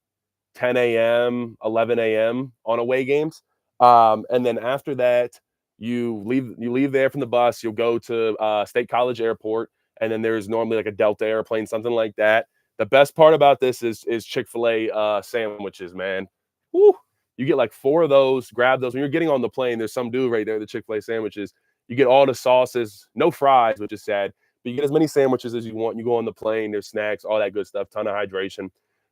10 a.m., 11 a.m. on away games. And then after that, you leave there from the bus. You'll go to State College Airport, and then there's normally like a Delta airplane, something like that. The best part about this is Chick-fil-A sandwiches, man. Woo! You get like 4 of those. Grab those when you're getting on the plane. There's some dude right there, the Chick-fil-A sandwiches. You get all the sauces, no fries, which is sad. But you get as many sandwiches as you want. You go on the plane. There's snacks, all that good stuff. Ton of hydration.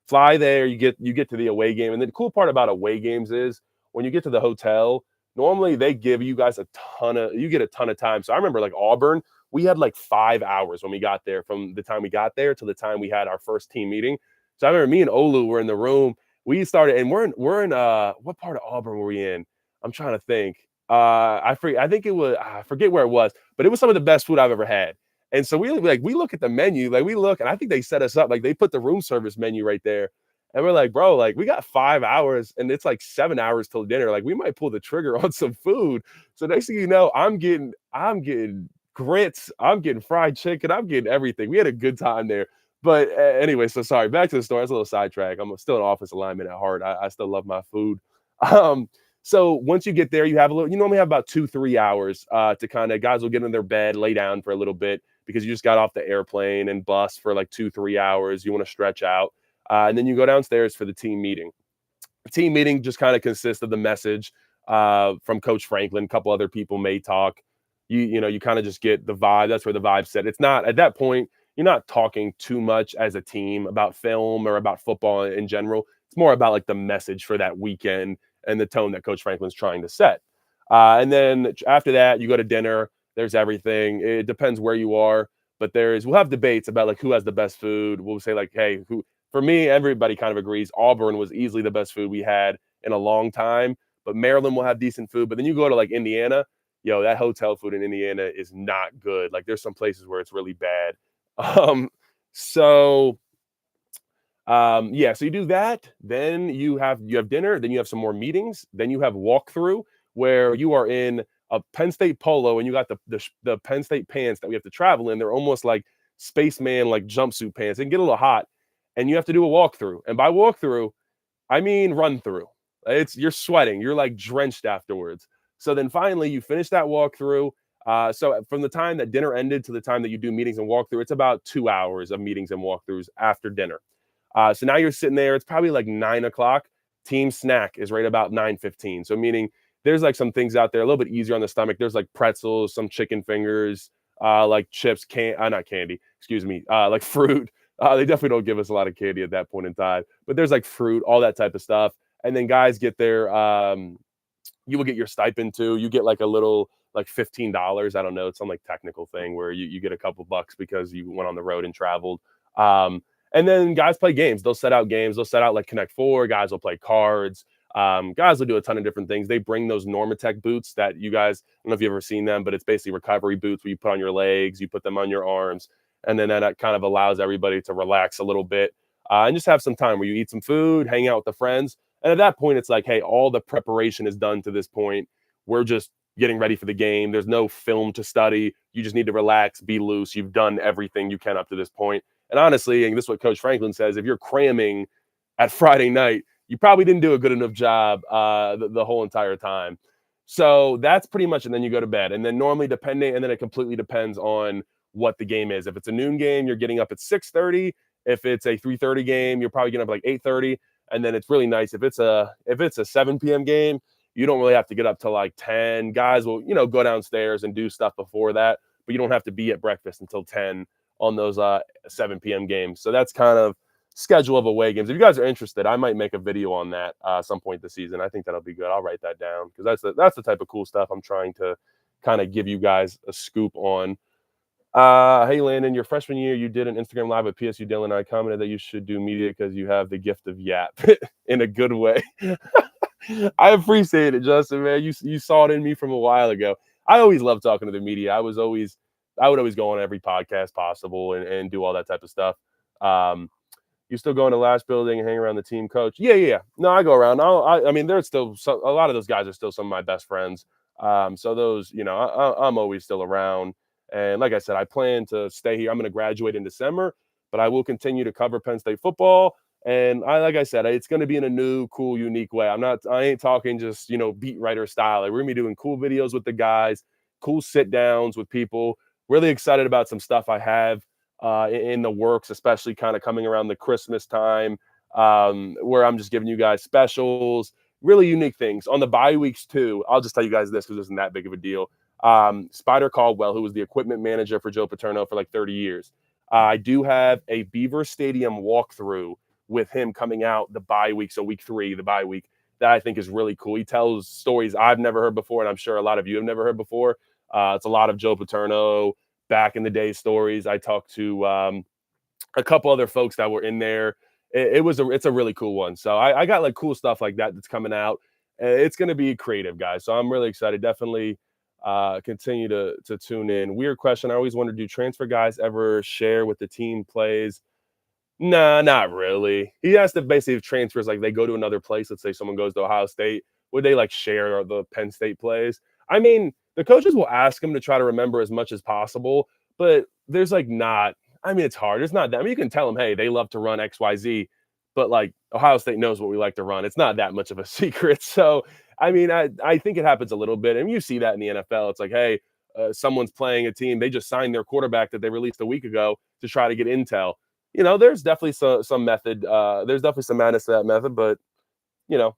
Fly there. You get to the away game, and then the cool part about away games is when you get to the hotel, normally they give you guys a ton of time. So I remember like Auburn, we had like 5 hours when we got there, from the time we got there to the time we had our first team meeting. So I remember me and Olu were in the room. We started, and we're in what part of Auburn were we in? I'm trying to think. I think it was, I forget where it was, but it was some of the best food I've ever had. And so we look at the menu, like we look, and I think they set us up, like they put the room service menu right there. And we're like, bro, like we got 5 hours and it's like 7 hours till dinner. Like we might pull the trigger on some food. So next thing you know, I'm getting grits, I'm getting fried chicken, I'm getting everything. We had a good time there. But anyway, so sorry. Back to the story. That's a little sidetrack. I'm still an office alignment at heart. I still love my food. Um, so once you get there, you have a little. You normally have about 2-3 hours to kind of guys will get in their bed, lay down for a little bit because you just got off the airplane and bus for like 2-3 hours. You want to stretch out, and then you go downstairs for the team meeting. The team meeting just kind of consists of the message from Coach Franklin. A couple other people may talk. You kind of just get the vibe. That's where the vibe set. It's not at that point you're not talking too much as a team about film or about football in general. It's more about like the message for that weekend and the tone that Coach Franklin's trying to set. And then after that, you go to dinner. There's everything. It depends where you are, but we'll have debates about like who has the best food. We'll say like, hey, who for me, everybody kind of agrees Auburn was easily the best food we had in a long time, but Maryland will have decent food. But then you go to like Indiana, that hotel food in Indiana is not good. Like there's some places where it's really bad. Um, so yeah, so you do that, then you have dinner, then you have some more meetings, then you have walkthrough where you are in a Penn State polo and you got the Penn State pants that we have to travel in. They're almost like spaceman like jumpsuit pants. They can get a little hot, and you have to do a walkthrough. And by walkthrough, I mean run through. You're sweating, you're like drenched afterwards. So then finally you finish that walkthrough. So from the time that dinner ended to the time that you do meetings and walkthrough, it's about 2 hours of meetings and walkthroughs after dinner. So now you're sitting there. It's probably like 9 o'clock. Team snack is right about 9:15. So meaning there's like some things out there a little bit easier on the stomach. There's like pretzels, some chicken fingers, like chips, not candy. Excuse me, like fruit. They definitely don't give us a lot of candy at that point in time. But there's like fruit, all that type of stuff. And then guys get their you will get your stipend too. You get like a little like $15. I don't know. It's some like technical thing where you get a couple bucks because you went on the road and traveled. Um, and then guys play games. They'll set out games. They'll set out like Connect Four. Guys will play cards. Guys will do a ton of different things. They bring those Normatec boots that you guys, I don't know if you've ever seen them, but it's basically recovery boots where you put on your legs, you put them on your arms, and then that kind of allows everybody to relax a little bit and just have some time where you eat some food, hang out with the friends. And at that point, it's like, hey, all the preparation is done to this point. We're just getting ready for the game. There's no film to study. You just need to relax, be loose. You've done everything you can up to this point. And honestly, and this is what Coach Franklin says, if you're cramming at Friday night, you probably didn't do a good enough job the whole entire time. So that's pretty much, and then you go to bed. And then normally and then it completely depends on what the game is. If it's a noon game, you're getting up at 6:30. If it's a 3:30 game, you're probably getting up like 8:30. And then it's really nice if it's a 7 p.m. game, you don't really have to get up till like 10. Guys will, go downstairs and do stuff before that, but you don't have to be at breakfast until 10 on those 7 p.m. games. So that's kind of schedule of away games. If you guys are interested, I might make a video on that some point this season. I think that'll be good. I'll write that down because that's the type of cool stuff I'm trying to kind of give you guys a scoop on. Hey Landon, your freshman year, you did an Instagram live at PSU Dylan. I commented that you should do media because you have the gift of yap in a good way. I appreciate it, Justin, man. You saw it in me from a while ago. I always love talking to the media. I would always go on every podcast possible and do all that type of stuff. You still go in the last building and hang around the team coach? Yeah. No, I go around. I mean, there's still a lot of those guys are still some of my best friends. So those, I'm always still around. And like I said, I plan to stay here. I'm going to graduate in December, but I will continue to cover Penn State football. And like I said, it's going to be in a new, cool, unique way. I ain't talking just, beat writer style. Like, we're going to be doing cool videos with the guys, cool sit downs with people. Really excited about some stuff I have in the works, especially kind of coming around the Christmas time, where I'm just giving you guys specials, really unique things. On the bye weeks too, I'll just tell you guys this because it isn't that big of a deal. Spider Caldwell, who was the equipment manager for Joe Paterno for like 30 years. I do have a Beaver Stadium walkthrough with him coming out the bye week, so week 3, the bye week, that I think is really cool. He tells stories I've never heard before, and I'm sure a lot of you have never heard before. It's a lot of Joe Paterno back in the day stories. I talked to a couple other folks that were in there. It's a really cool one. So I got like cool stuff like that that's coming out. It's going to be creative, guys. So I'm really excited. Definitely continue to tune in. Weird question. I always wondered, do transfer guys ever share what the team plays? Nah, not really. He has to basically, if transfers, like they go to another place. Let's say someone goes to Ohio State. Would they like share the Penn State plays? I mean, the coaches will ask them to try to remember as much as possible, but there's like not. I mean, it's hard. It's not that. I mean, you can tell them, hey, they love to run X, Y, Z, but like Ohio State knows what we like to run. It's not that much of a secret. So, I mean, I think it happens a little bit, and you see that in the NFL. It's like, hey, someone's playing a team. They just signed their quarterback that they released a week ago to try to get intel. There's definitely some method. There's definitely some madness to that method, but you know,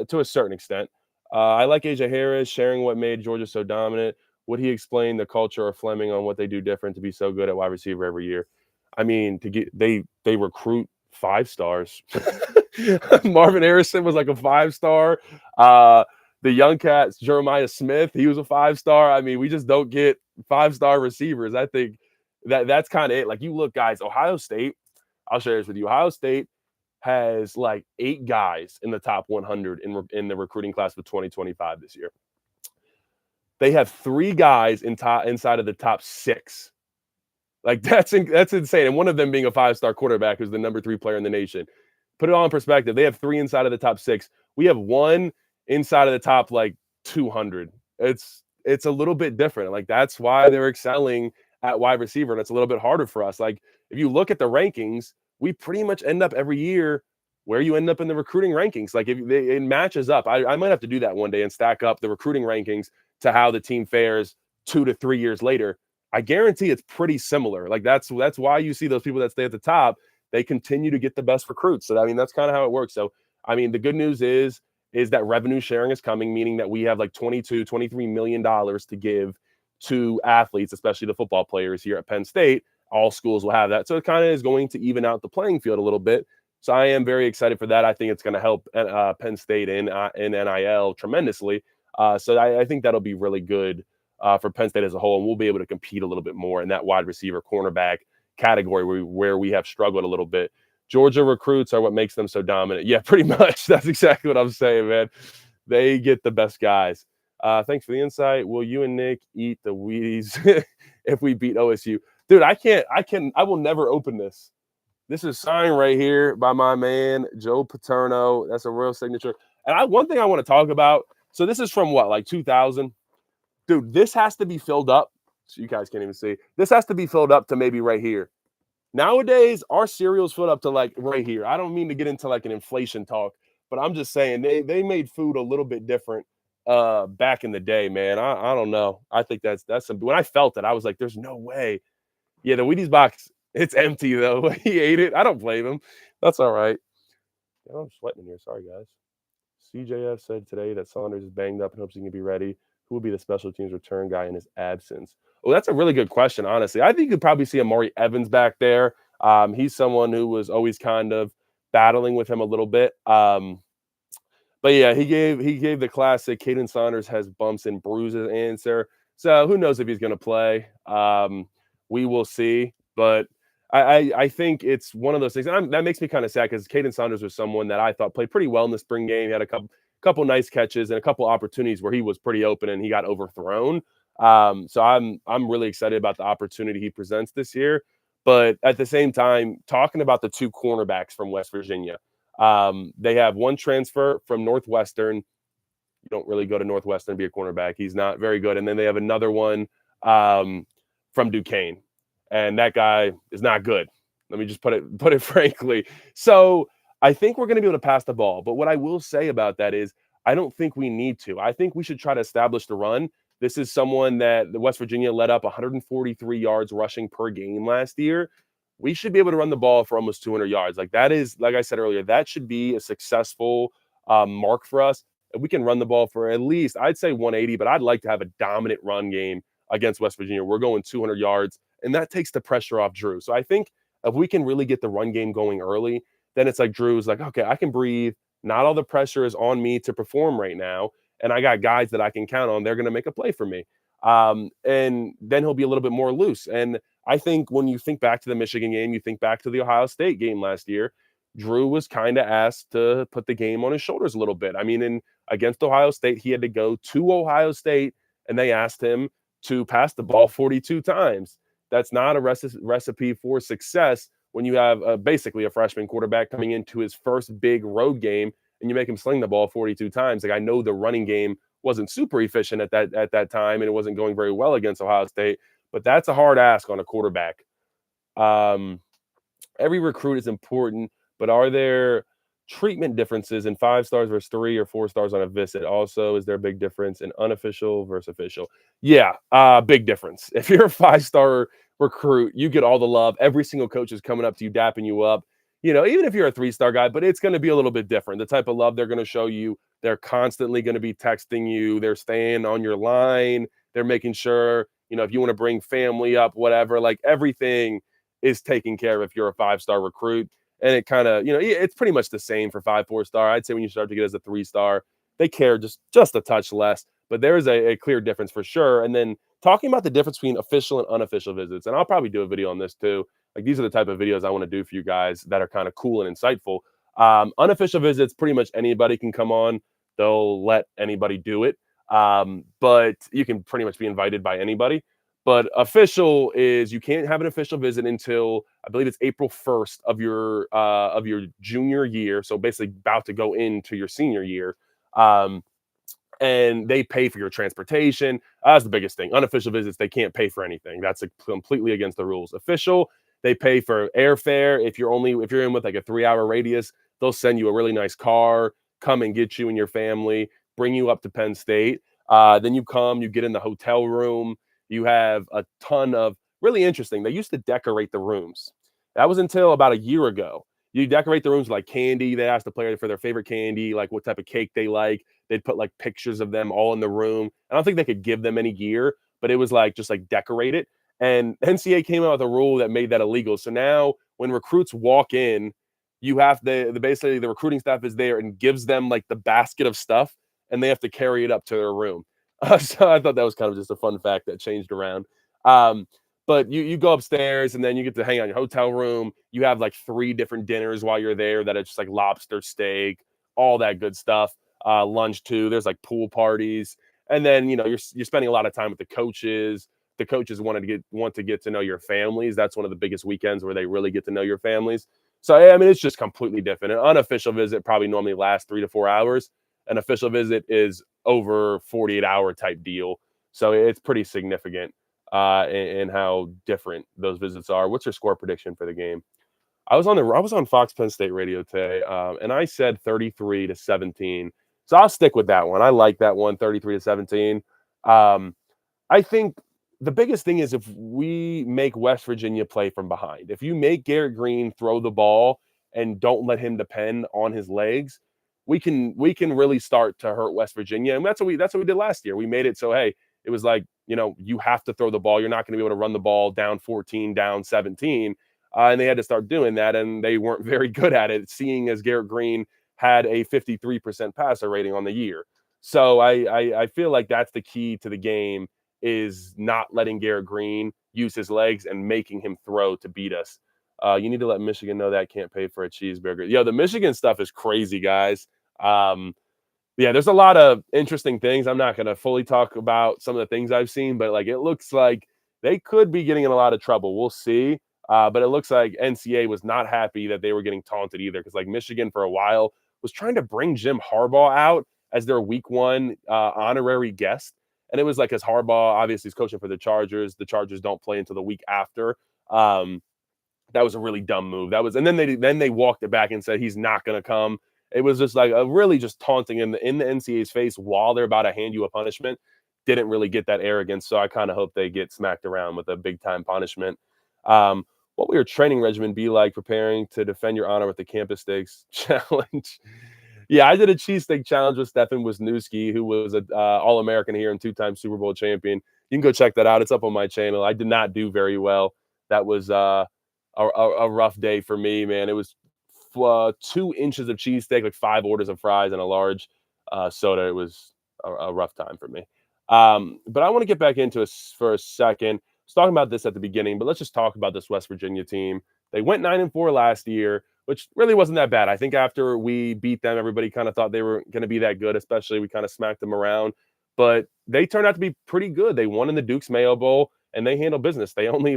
to a certain extent. I like AJ Harris sharing what made Georgia so dominant. Would he explain the culture of Fleming on what they do different to be so good at wide receiver every year? I mean, to get they recruit 5 stars. Marvin Harrison was like a 5 star. The young cats, Jeremiah Smith, he was a 5 star. I mean, we just don't get 5 star receivers. I think that's kind of it. Like you look, guys, Ohio State. I'll share this with you. Ohio State has like 8 guys in the top 100 in the recruiting class of 2025 this year. They have 3 guys inside of the top 6. Like that's insane. And one of them being a 5-star quarterback who's the number 3 player in the nation. Put it all in perspective. They have 3 inside of the top 6. We have 1 inside of the top like 200. It's a little bit different. Like that's why they're excelling at wide receiver, and it's a little bit harder for us. Like if you look at the rankings, we pretty much end up every year where you end up in the recruiting rankings. Like it matches up. I might have to do that one day and stack up the recruiting rankings to how the team fares 2 to 3 years later. I guarantee it's pretty similar. Like that's why you see those people that stay at the top, they continue to get the best recruits. So I mean, that's kind of how it works. So I mean, the good news is that revenue sharing is coming, meaning that we have like $23 million to give to athletes, especially the football players here at Penn State. All schools will have that. So it kind of is going to even out the playing field a little bit. So I am very excited for that. I think it's going to help Penn State in NIL tremendously. So I think that'll be really good for Penn State as a whole, and we'll be able to compete a little bit more in that wide receiver cornerback category where we have struggled a little bit. Georgia recruits are what makes them so dominant. Yeah, pretty much. That's exactly what I'm saying, man. They get the best guys. Thanks for the insight. Will you and Nick eat the Wheaties if we beat OSU? Dude, I will never open this. This is signed right here by my man, Joe Paterno. That's a real signature. And one thing I want to talk about. So this is from what, like 2000? Dude, this has to be filled up. So you guys can't even see. This has to be filled up to maybe right here. Nowadays, our cereal's filled up to like right here. I don't mean to get into like an inflation talk, but I'm just saying they made food a little bit different back in the day, man. I don't know. I think that's some, when I felt it, I was like, there's no way. Yeah, the Wheaties box, it's empty though. He ate it. I don't blame him. That's all right. Yeah, I'm sweating in here. Sorry, guys. CJF said today that Saunders is banged up and hopes he can be ready. Who will be the special teams return guy in his absence? Oh, that's a really good question, honestly. I think you could probably see Amari Evans back there. He's someone who was always kind of battling with him a little bit. But yeah, he gave the classic Caden Saunders has bumps and bruises answer. So who knows if he's going to play? We will see. But I think it's one of those things. And that makes me kind of sad because Caden Saunders was someone that I thought played pretty well in the spring game. He had a couple nice catches and a couple opportunities where he was pretty open and he got overthrown. So I'm really excited about the opportunity he presents this year. But at the same time, talking about the 2 cornerbacks from West Virginia, they have one transfer from Northwestern. You don't really go to Northwestern to be a cornerback. He's not very good. And then they have another one from Duquesne, and that guy is not good. Let me just put it frankly. So I think we're going to be able to pass the ball. But what I will say about that is I don't think we need to. I think we should try to establish the run. This is someone that the West Virginia led up 143 yards rushing per game last year. We should be able to run the ball for almost 200 yards. Like that is, like I said earlier, that should be a successful mark for us. If we can run the ball for at least, I'd say 180, but I'd like to have a dominant run game against West Virginia. We're going 200 yards, and that takes the pressure off Drew. So I think if we can really get the run game going early, then it's like Drew's like, okay, I can breathe. Not all the pressure is on me to perform right now. And I got guys that I can count on. They're going to make a play for me. And then he'll be a little bit more loose. And I think when you think back to the Michigan game, you think back to the Ohio State game last year, Drew was kind of asked to put the game on his shoulders a little bit. I mean, against Ohio State, he had to go to Ohio State, and they asked him to pass the ball 42 times. That's not a recipe for success when you have basically a freshman quarterback coming into his first big road game, and you make him sling the ball 42 times. Like I know the running game wasn't super efficient at that time, and it wasn't going very well against Ohio State, but that's a hard ask on a quarterback. Um, every recruit is important, but are there treatment differences in 5 stars versus 3 or 4 stars on a visit? Also, is there a big difference in unofficial versus official? Yeah, big difference. If you're a 5 star recruit, you get all the love. Every single coach is coming up to you, dapping you up. Even if you're a 3 star guy, but it's going to be a little bit different. The type of love they're going to show you, they're constantly going to be texting you, they're staying on your line, they're making sure, if you want to bring family up, whatever, like everything is taken care of if you're a 5 star recruit. And it kind of, it's pretty much the same for 5 4 star. I'd say when you start to get as a 3 star, they care just a touch less. But there is a clear difference for sure. And then talking about the difference between official and unofficial visits, and I'll probably do a video on this too. Like these are the type of videos I want to do for you guys that are kind of cool and insightful. Unofficial visits, pretty much anybody can come on. They'll let anybody do it. But you can pretty much be invited by anybody. But official is you can't have an official visit until I believe it's April 1st of your junior year. So basically about to go into your senior year. And they pay for your transportation. That's the biggest thing. Unofficial visits, they can't pay for anything. That's completely against the rules. Official, they pay for airfare. If you're in with like a 3 hour radius, they'll send you a really nice car, come and get you and your family, bring you up to Penn State. Then you get in the hotel room. You have a ton of really interesting. They used to decorate the rooms. That was until about a year ago. You decorate the rooms with like candy. They ask the player for their favorite candy, like what type of cake they like. They'd put like pictures of them all in the room. I don't think they could give them any gear, but it was like just like decorate it. And NCAA came out with a rule that made that illegal. So now when recruits walk in, you have basically the recruiting staff is there and gives them like the basket of stuff, and they have to carry it up to their room. So I thought that was kind of just a fun fact that changed around. Um, but you go upstairs and then you get to hang out in your hotel room. You have like 3 different dinners while you're there that are just like lobster, steak, all that good stuff. Lunch too. There's like pool parties, and then you're spending a lot of time with the coaches. The coaches want to get to know your families. That's one of the biggest weekends where they really get to know your families. So I mean, it's just completely different. An unofficial visit probably normally lasts 3 to 4 hours. An official visit is over 48-hour type deal. So it's pretty significant in how different those visits are. What's your score prediction for the game? I was on Fox Penn State radio today, and I said 33-17. So I'll stick with that one. I like that one, 33-17. Um, I think the biggest thing is if we make West Virginia play from behind. If you make Garrett Green throw the ball and don't let him depend on his legs, we can really start to hurt West Virginia. And that's what we did last year. We made it so hey, it was like, you have to throw the ball. You're not going to be able to run the ball down 14, down 17. And they had to start doing that, and they weren't very good at it, seeing as Garrett Green had a 53% passer rating on the year. So I feel like that's the key to the game is not letting Garrett Green use his legs and making him throw to beat us. You need to let Michigan know that can't pay for a cheeseburger. Yo, the Michigan stuff is crazy, guys. Um, yeah, there's a lot of interesting things. I'm not going to fully talk about some of the things I've seen, but like it looks like they could be getting in a lot of trouble. We'll see. But it looks like NCAA was not happy that they were getting taunted either, because like Michigan for a while was trying to bring Jim Harbaugh out as their week 1 honorary guest. And it was like, as Harbaugh obviously is coaching for the Chargers don't play until the week after. Um, that was a really dumb move. And then they walked it back and said he's not going to come. It was just like a really just taunting in the NCAA's face while they're about to hand you a punishment. Didn't really get that arrogance, so I kind of hope they get smacked around with a big time punishment. What will your training regimen be like preparing to defend your honor with the Campus Steaks Challenge? Yeah, I did a cheesesteak challenge with Stefan Wisniewski, who was an All-American here and 2-time Super Bowl champion. You can go check that out. It's up on my channel. I did not do very well. That was a rough day for me, man. It was 2 inches of cheesesteak, like 5 orders of fries, and a large soda. It was a rough time for me. But I want to get back into it for a second. I was talking about this at the beginning, but let's just talk about this West Virginia team. They went 9-4 last year, which really wasn't that bad. I think after we beat them, everybody kind of thought they were going to be that good, especially we kind of smacked them around. But they turned out to be pretty good. They won in the Duke's Mayo Bowl, and they handled business. They only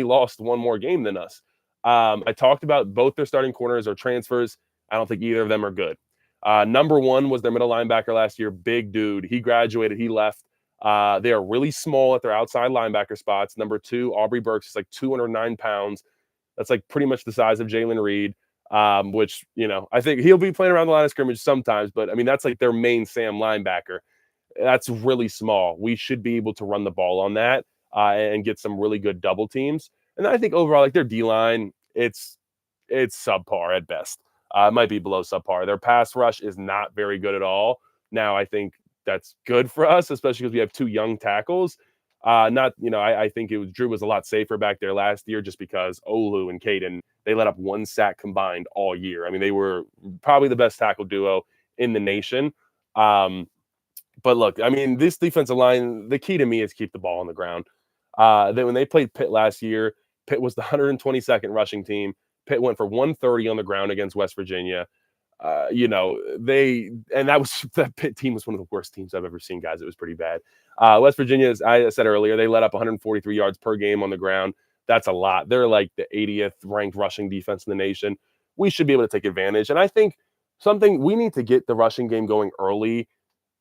lost 1 more game than us. I talked about both their starting corners are transfers. I don't think either of them are good. Number 1 was their middle linebacker last year, big dude. He graduated, he left. They are really small at their outside linebacker spots. Number two, Aubrey Burks is like 209 pounds. That's like pretty much the size of Jalen Reed, which, I think he'll be playing around the line of scrimmage sometimes, but I mean, that's like their main Sam linebacker. That's really small. We should be able to run the ball on that and get some really good double teams. And I think overall, like their D line, it's subpar at best. It might be below subpar. Their pass rush is not very good at all. Now, I think that's good for us, especially because we have two young tackles. Not, I think Drew was a lot safer back there last year just because Olu and Caden, they let up one sack combined all year. I mean, they were probably the best tackle duo in the nation. But look, I mean, this defensive line, the key to me is keep the ball on the ground. When they played Pitt last year, Pitt was the 122nd rushing team. Pitt went for 130 on the ground against West Virginia. That Pitt team was one of the worst teams I've ever seen, guys. It was pretty bad. West Virginia, as I said earlier, they let up 143 yards per game on the ground. That's a lot. They're like the 80th ranked rushing defense in the nation. We should be able to take advantage. And I think something we need to get the rushing game going early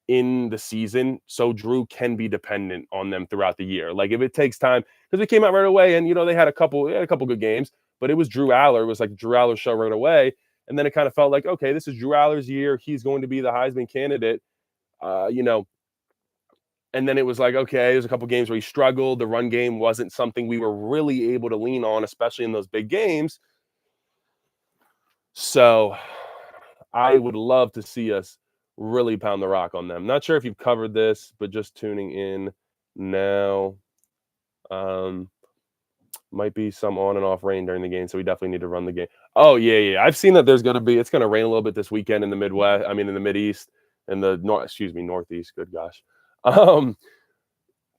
in the season so Drew can be dependent on them throughout the year. Like if it takes time, because we came out right away and they had a couple good games, but it was Drew Aller. It was like Drew Aller's show right away. And then it kind of felt like, okay, this is Drew Aller's year. He's going to be the Heisman candidate. And then it was like, okay, there's a couple games where he struggled. The run game wasn't something we were really able to lean on, especially in those big games. So I would love to see us really pound the rock on them. Not sure if you've covered this, but just tuning in now. Might be some on and off rain during the game, so we definitely need to run the game. Oh, yeah. I've seen that it's going to rain a little bit this weekend in the Midwest. I mean, in the Mideast and Northeast. Good gosh.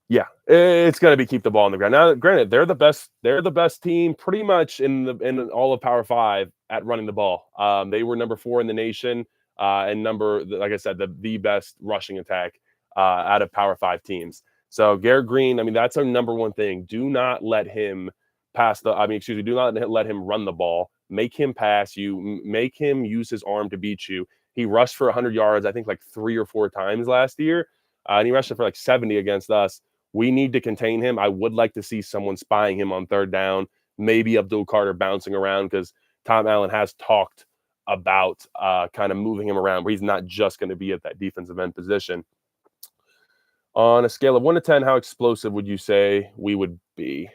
Yeah, it's going to be keep the ball on the ground. Now, granted, they're the best team pretty much in all of Power 5 at running the ball. They were number 4 in the nation and like I said, the best rushing attack out of Power 5 teams. So Garrett Green, I mean, that's our number one thing. Do not let him do not let him run the ball. Make him pass you. Make him use his arm to beat you. He rushed for 100 yards, I think, like 3 or 4 times last year, and he rushed it for like 70 against us. We need to contain him. I would like to see someone spying him on third down, maybe Abdul Carter bouncing around because Tom Allen has talked about kind of moving him around where he's not just going to be at that defensive end position. On a scale of 1 to 10, how explosive would you say we would be?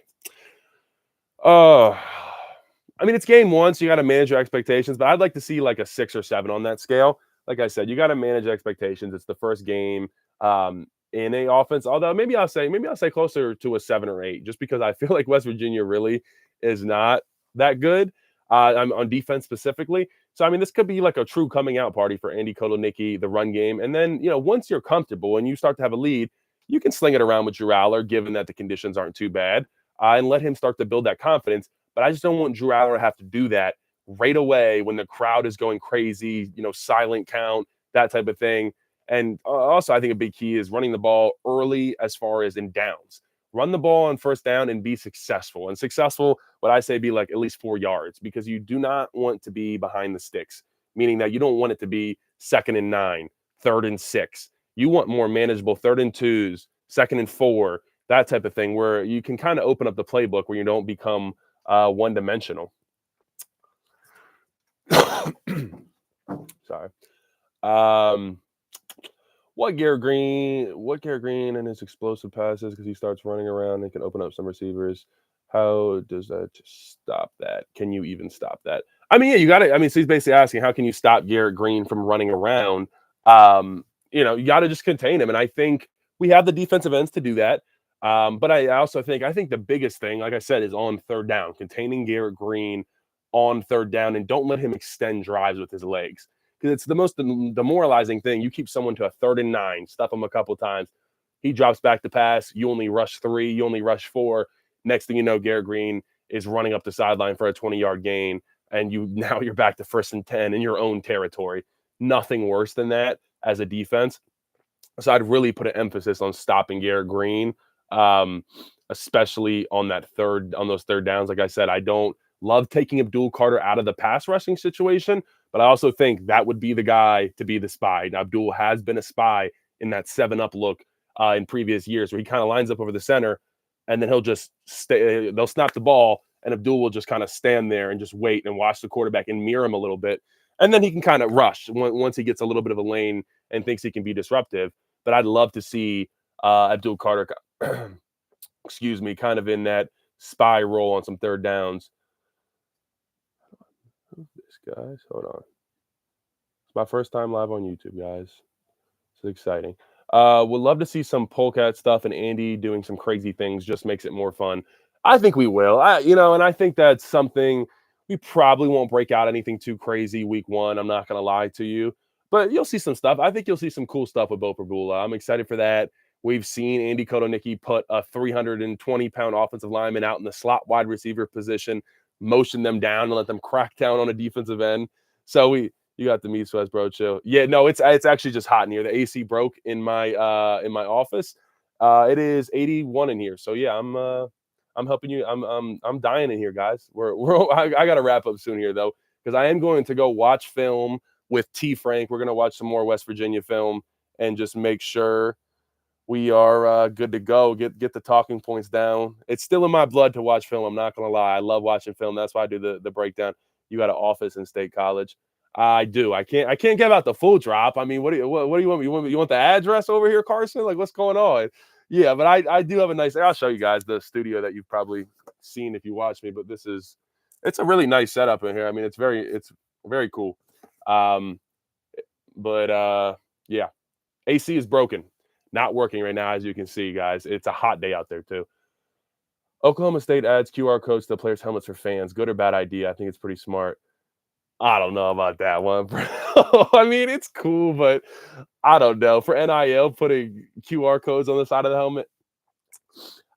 I mean, it's game 1, so you got to manage your expectations, but I'd like to see like a 6 or 7 on that scale. Like I said, you got to manage expectations. It's the first game in a offense. Although maybe I'll say closer to a 7 or 8, just because I feel like West Virginia really is not that good. I'm on defense specifically. So I mean, this could be like a true coming out party for Andy Kotelnicki, the run game. And then once you're comfortable and you start to have a lead, you can sling it around with Drew Aller, given that the conditions aren't too bad, and let him start to build that confidence. But I just don't want Drew Aller to have to do that right away when the crowd is going crazy, silent count, that type of thing. And also, I think a big key is running the ball early as far as in downs. Run the ball on first down and be successful. And successful, what I say, be like at least 4 yards, because you do not want to be behind the sticks, meaning that you don't want it to be 2nd and 9, 3rd and 6. You want more manageable 3rd and 2s, 2nd and 4, that type of thing, where you can kind of open up the playbook where you don't become one-dimensional. Sorry. What Garrett Green and his explosive passes, because he starts running around and can open up some receivers. How does that stop that? Can you even stop that? I mean, yeah, you got to. I mean, so he's basically asking, how can you stop Garrett Green from running around? You got to just contain him, and I think we have the defensive ends to do that. But I also think the biggest thing, like I said, is on third down, containing Garrett Green on third down, and don't let him extend drives with his legs. Because it's the most demoralizing thing. You keep someone to a 3rd and 9, stuff him a couple times. He drops back to pass. You only rush 3. You only rush 4. Next thing you know, Garrett Green is running up the sideline for a 20-yard gain, and now you're back to 1st and 10 in your own territory. Nothing worse than that as a defense. So I'd really put an emphasis on stopping Garrett Green, especially on those third downs. Like I said, I don't love taking Abdul Carter out of the pass rushing situation, but I also think that would be the guy to be the spy. Now, Abdul has been a spy in that 7-up look in previous years, where he kind of lines up over the center, and then he'll just stay. They'll snap the ball, and Abdul will just kind of stand there and just wait and watch the quarterback and mirror him a little bit, and then he can kind of rush once he gets a little bit of a lane and thinks he can be disruptive. But I'd love to see Abdul Carter, excuse me, kind of in that spy role on some third downs. Who's this, guys? Hold on. It's my first time live on YouTube, guys. It's exciting. Would love to see some Polecat stuff and Andy doing some crazy things. Just makes it more fun. I think we will. And I think that's something we probably won't break out anything too crazy week one. I'm not going to lie to you, but you'll see some stuff. I think you'll see some cool stuff with Bo Prabula. I'm excited for that. We've seen Andy Kotonicki put a 320-pound offensive lineman out in the slot wide receiver position, motion them down and let them crack down on a defensive end. So you got the Meat Sweats, bro. Chill. Yeah, no, it's actually just hot in here. The AC broke in my office. It is 81 in here. So yeah, I'm helping you. I'm dying in here, guys. I got to wrap up soon here though, because I am going to go watch film with T Frank. We're gonna watch some more West Virginia film and just make sure we are good to go. Get the talking points down. It's still in my blood to watch film. I'm not gonna lie. I love watching film. That's why I do the breakdown. You got an office in State College. I do. I can't give out the full drop. I mean, what do you want? You want the address over here, Carson? Like, what's going on? Yeah, but I do have a nice. I'll show you guys the studio that you've probably seen if you watch me. But it's a really nice setup in here. I mean, it's very cool. But yeah, AC is broken, not working right now, as you can see, guys. It's a hot day out there too. Oklahoma State adds QR codes to players' helmets for fans. Good or bad idea? I think it's pretty smart. I don't know about that one, bro. I mean, it's cool, but I don't know. For NIL, putting QR codes on the side of the helmet,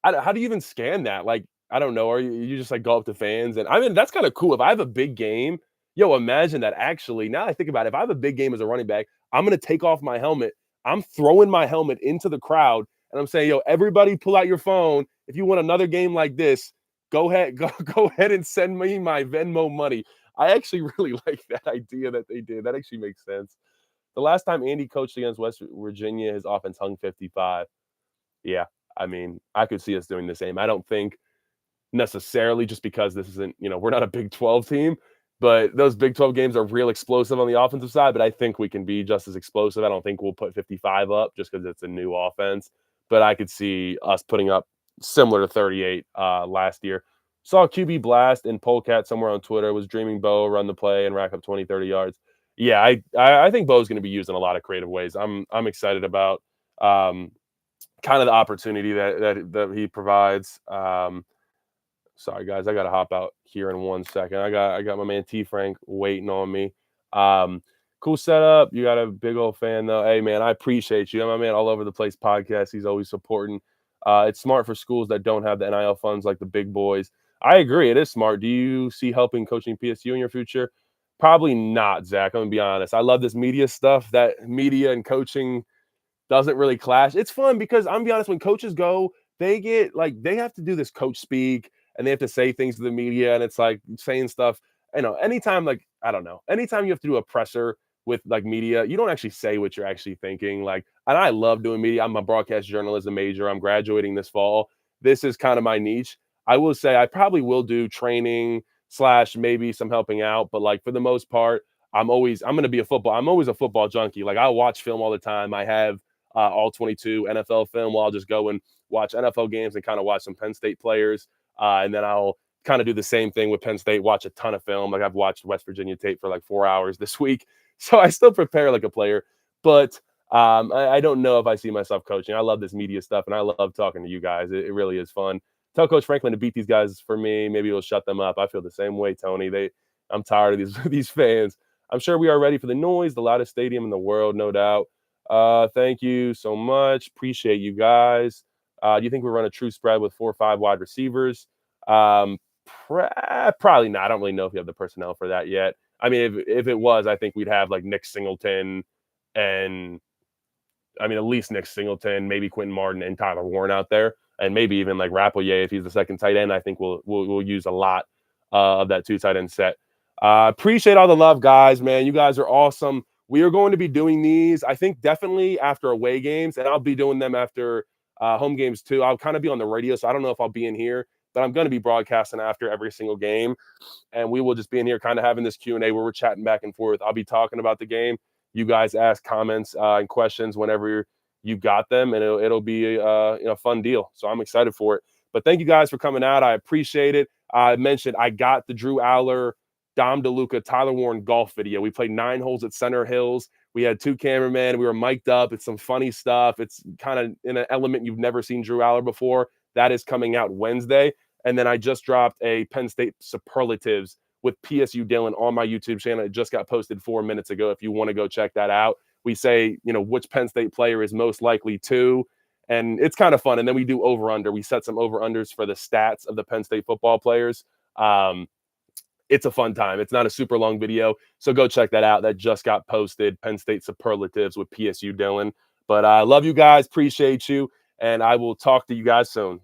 how do you even scan that? Like, I don't know. Are you just like go up to fans? And I mean, that's kind of cool. If I have a big game, yo, imagine that. Actually, now I think about it, if I have a big game as a running back, I'm gonna take off my helmet. I'm throwing my helmet into the crowd, and I'm saying, yo, everybody, pull out your phone. If you want another game like this, go ahead, go ahead and send me my Venmo money. I actually really like that idea that they did. That actually makes sense. The last time Andy coached against West Virginia, his offense hung 55. Yeah, I mean, I could see us doing the same. I don't think necessarily just because this isn't, we're not a Big 12 team, but those Big 12 games are real explosive on the offensive side. But I think we can be just as explosive. I don't think we'll put 55 up just because it's a new offense. But I could see us putting up similar to 38 last year. Saw QB blast and Polecat somewhere on Twitter, was dreaming Bo run the play and rack up 20, 30 yards. Yeah, I think Bo's going to be used in a lot of creative ways. I'm excited about kind of the opportunity that he provides. Sorry guys, I got to hop out here in 1 second. I got my man T Frank waiting on me. Cool setup. You got a big old fan though. Hey man, I appreciate you. I'm my man all over the place podcast. He's always supporting. It's smart for schools that don't have the NIL funds like the big boys. I agree. It is smart. Do you see helping coaching PSU in your future? Probably not, Zach. I'm going to be honest. I love this media stuff. That media and coaching doesn't really clash. It's fun because I'm going to be honest, when coaches go, they get like, they have to do this coach speak and they have to say things to the media. And it's like saying stuff, anytime, like, I don't know, anytime you have to do a presser with like media, you don't actually say what you're actually thinking. Like, and I love doing media. I'm a broadcast journalism major. I'm graduating this fall. This is kind of my niche. I will say I probably will do training / maybe some helping out, but like for the most part, I'm always a football junkie. Like I watch film all the time. I have all 22 NFL film. I'll just go and watch NFL games and kind of watch some Penn State players. And then I'll kind of do the same thing with Penn State, watch a ton of film. Like I've watched West Virginia tape for like 4 hours this week. So I still prepare like a player, but I don't know if I see myself coaching. I love this media stuff and I love talking to you guys. It really is fun. Tell Coach Franklin to beat these guys for me. Maybe he'll shut them up. I feel the same way, Tony. I'm tired of these fans. I'm sure we are ready for the noise, the loudest stadium in the world, no doubt. Thank you so much. Appreciate you guys. Do you think we run a true spread with 4 or 5 wide receivers? Probably not. I don't really know if you have the personnel for that yet. I mean, if it was, I think we'd have like Nick Singleton and at least Nick Singleton, maybe Quentin Martin and Tyler Warren out there. And maybe even like Rappleyea if he's the second tight end. I think we'll use a lot of that 2 tight end set. Appreciate all the love, guys, man. You guys are awesome. we are going to be doing these, I think, definitely after away games, and I'll be doing them after home games too. I'll kind of be on the radio, so I don't know if I'll be in here, but I'm going to be broadcasting after every single game, and we will just be in here kind of having this Q&A where we're chatting back and forth. I'll be talking about the game. You guys ask comments and questions whenever you got them, and it'll be a fun deal. So I'm excited for it. But thank you guys for coming out. I appreciate it. I mentioned I got the Drew Aller, Dom DeLuca, Tyler Warren golf video. We played 9 holes at Center Hills. We had 2 cameramen. We were mic'd up. It's some funny stuff. It's kind of in an element you've never seen Drew Aller before. That is coming out Wednesday. And then I just dropped a Penn State Superlatives with PSU Dylan on my YouTube channel. It just got posted 4 minutes ago if you want to go check that out. We say, which Penn State player is most likely to, and it's kind of fun. And then we do over-under. We set some over-unders for the stats of the Penn State football players. It's a fun time. It's not a super long video, so go check that out. That just got posted, Penn State Superlatives with PSU Dylan. But I love you guys. Appreciate you, and I will talk to you guys soon.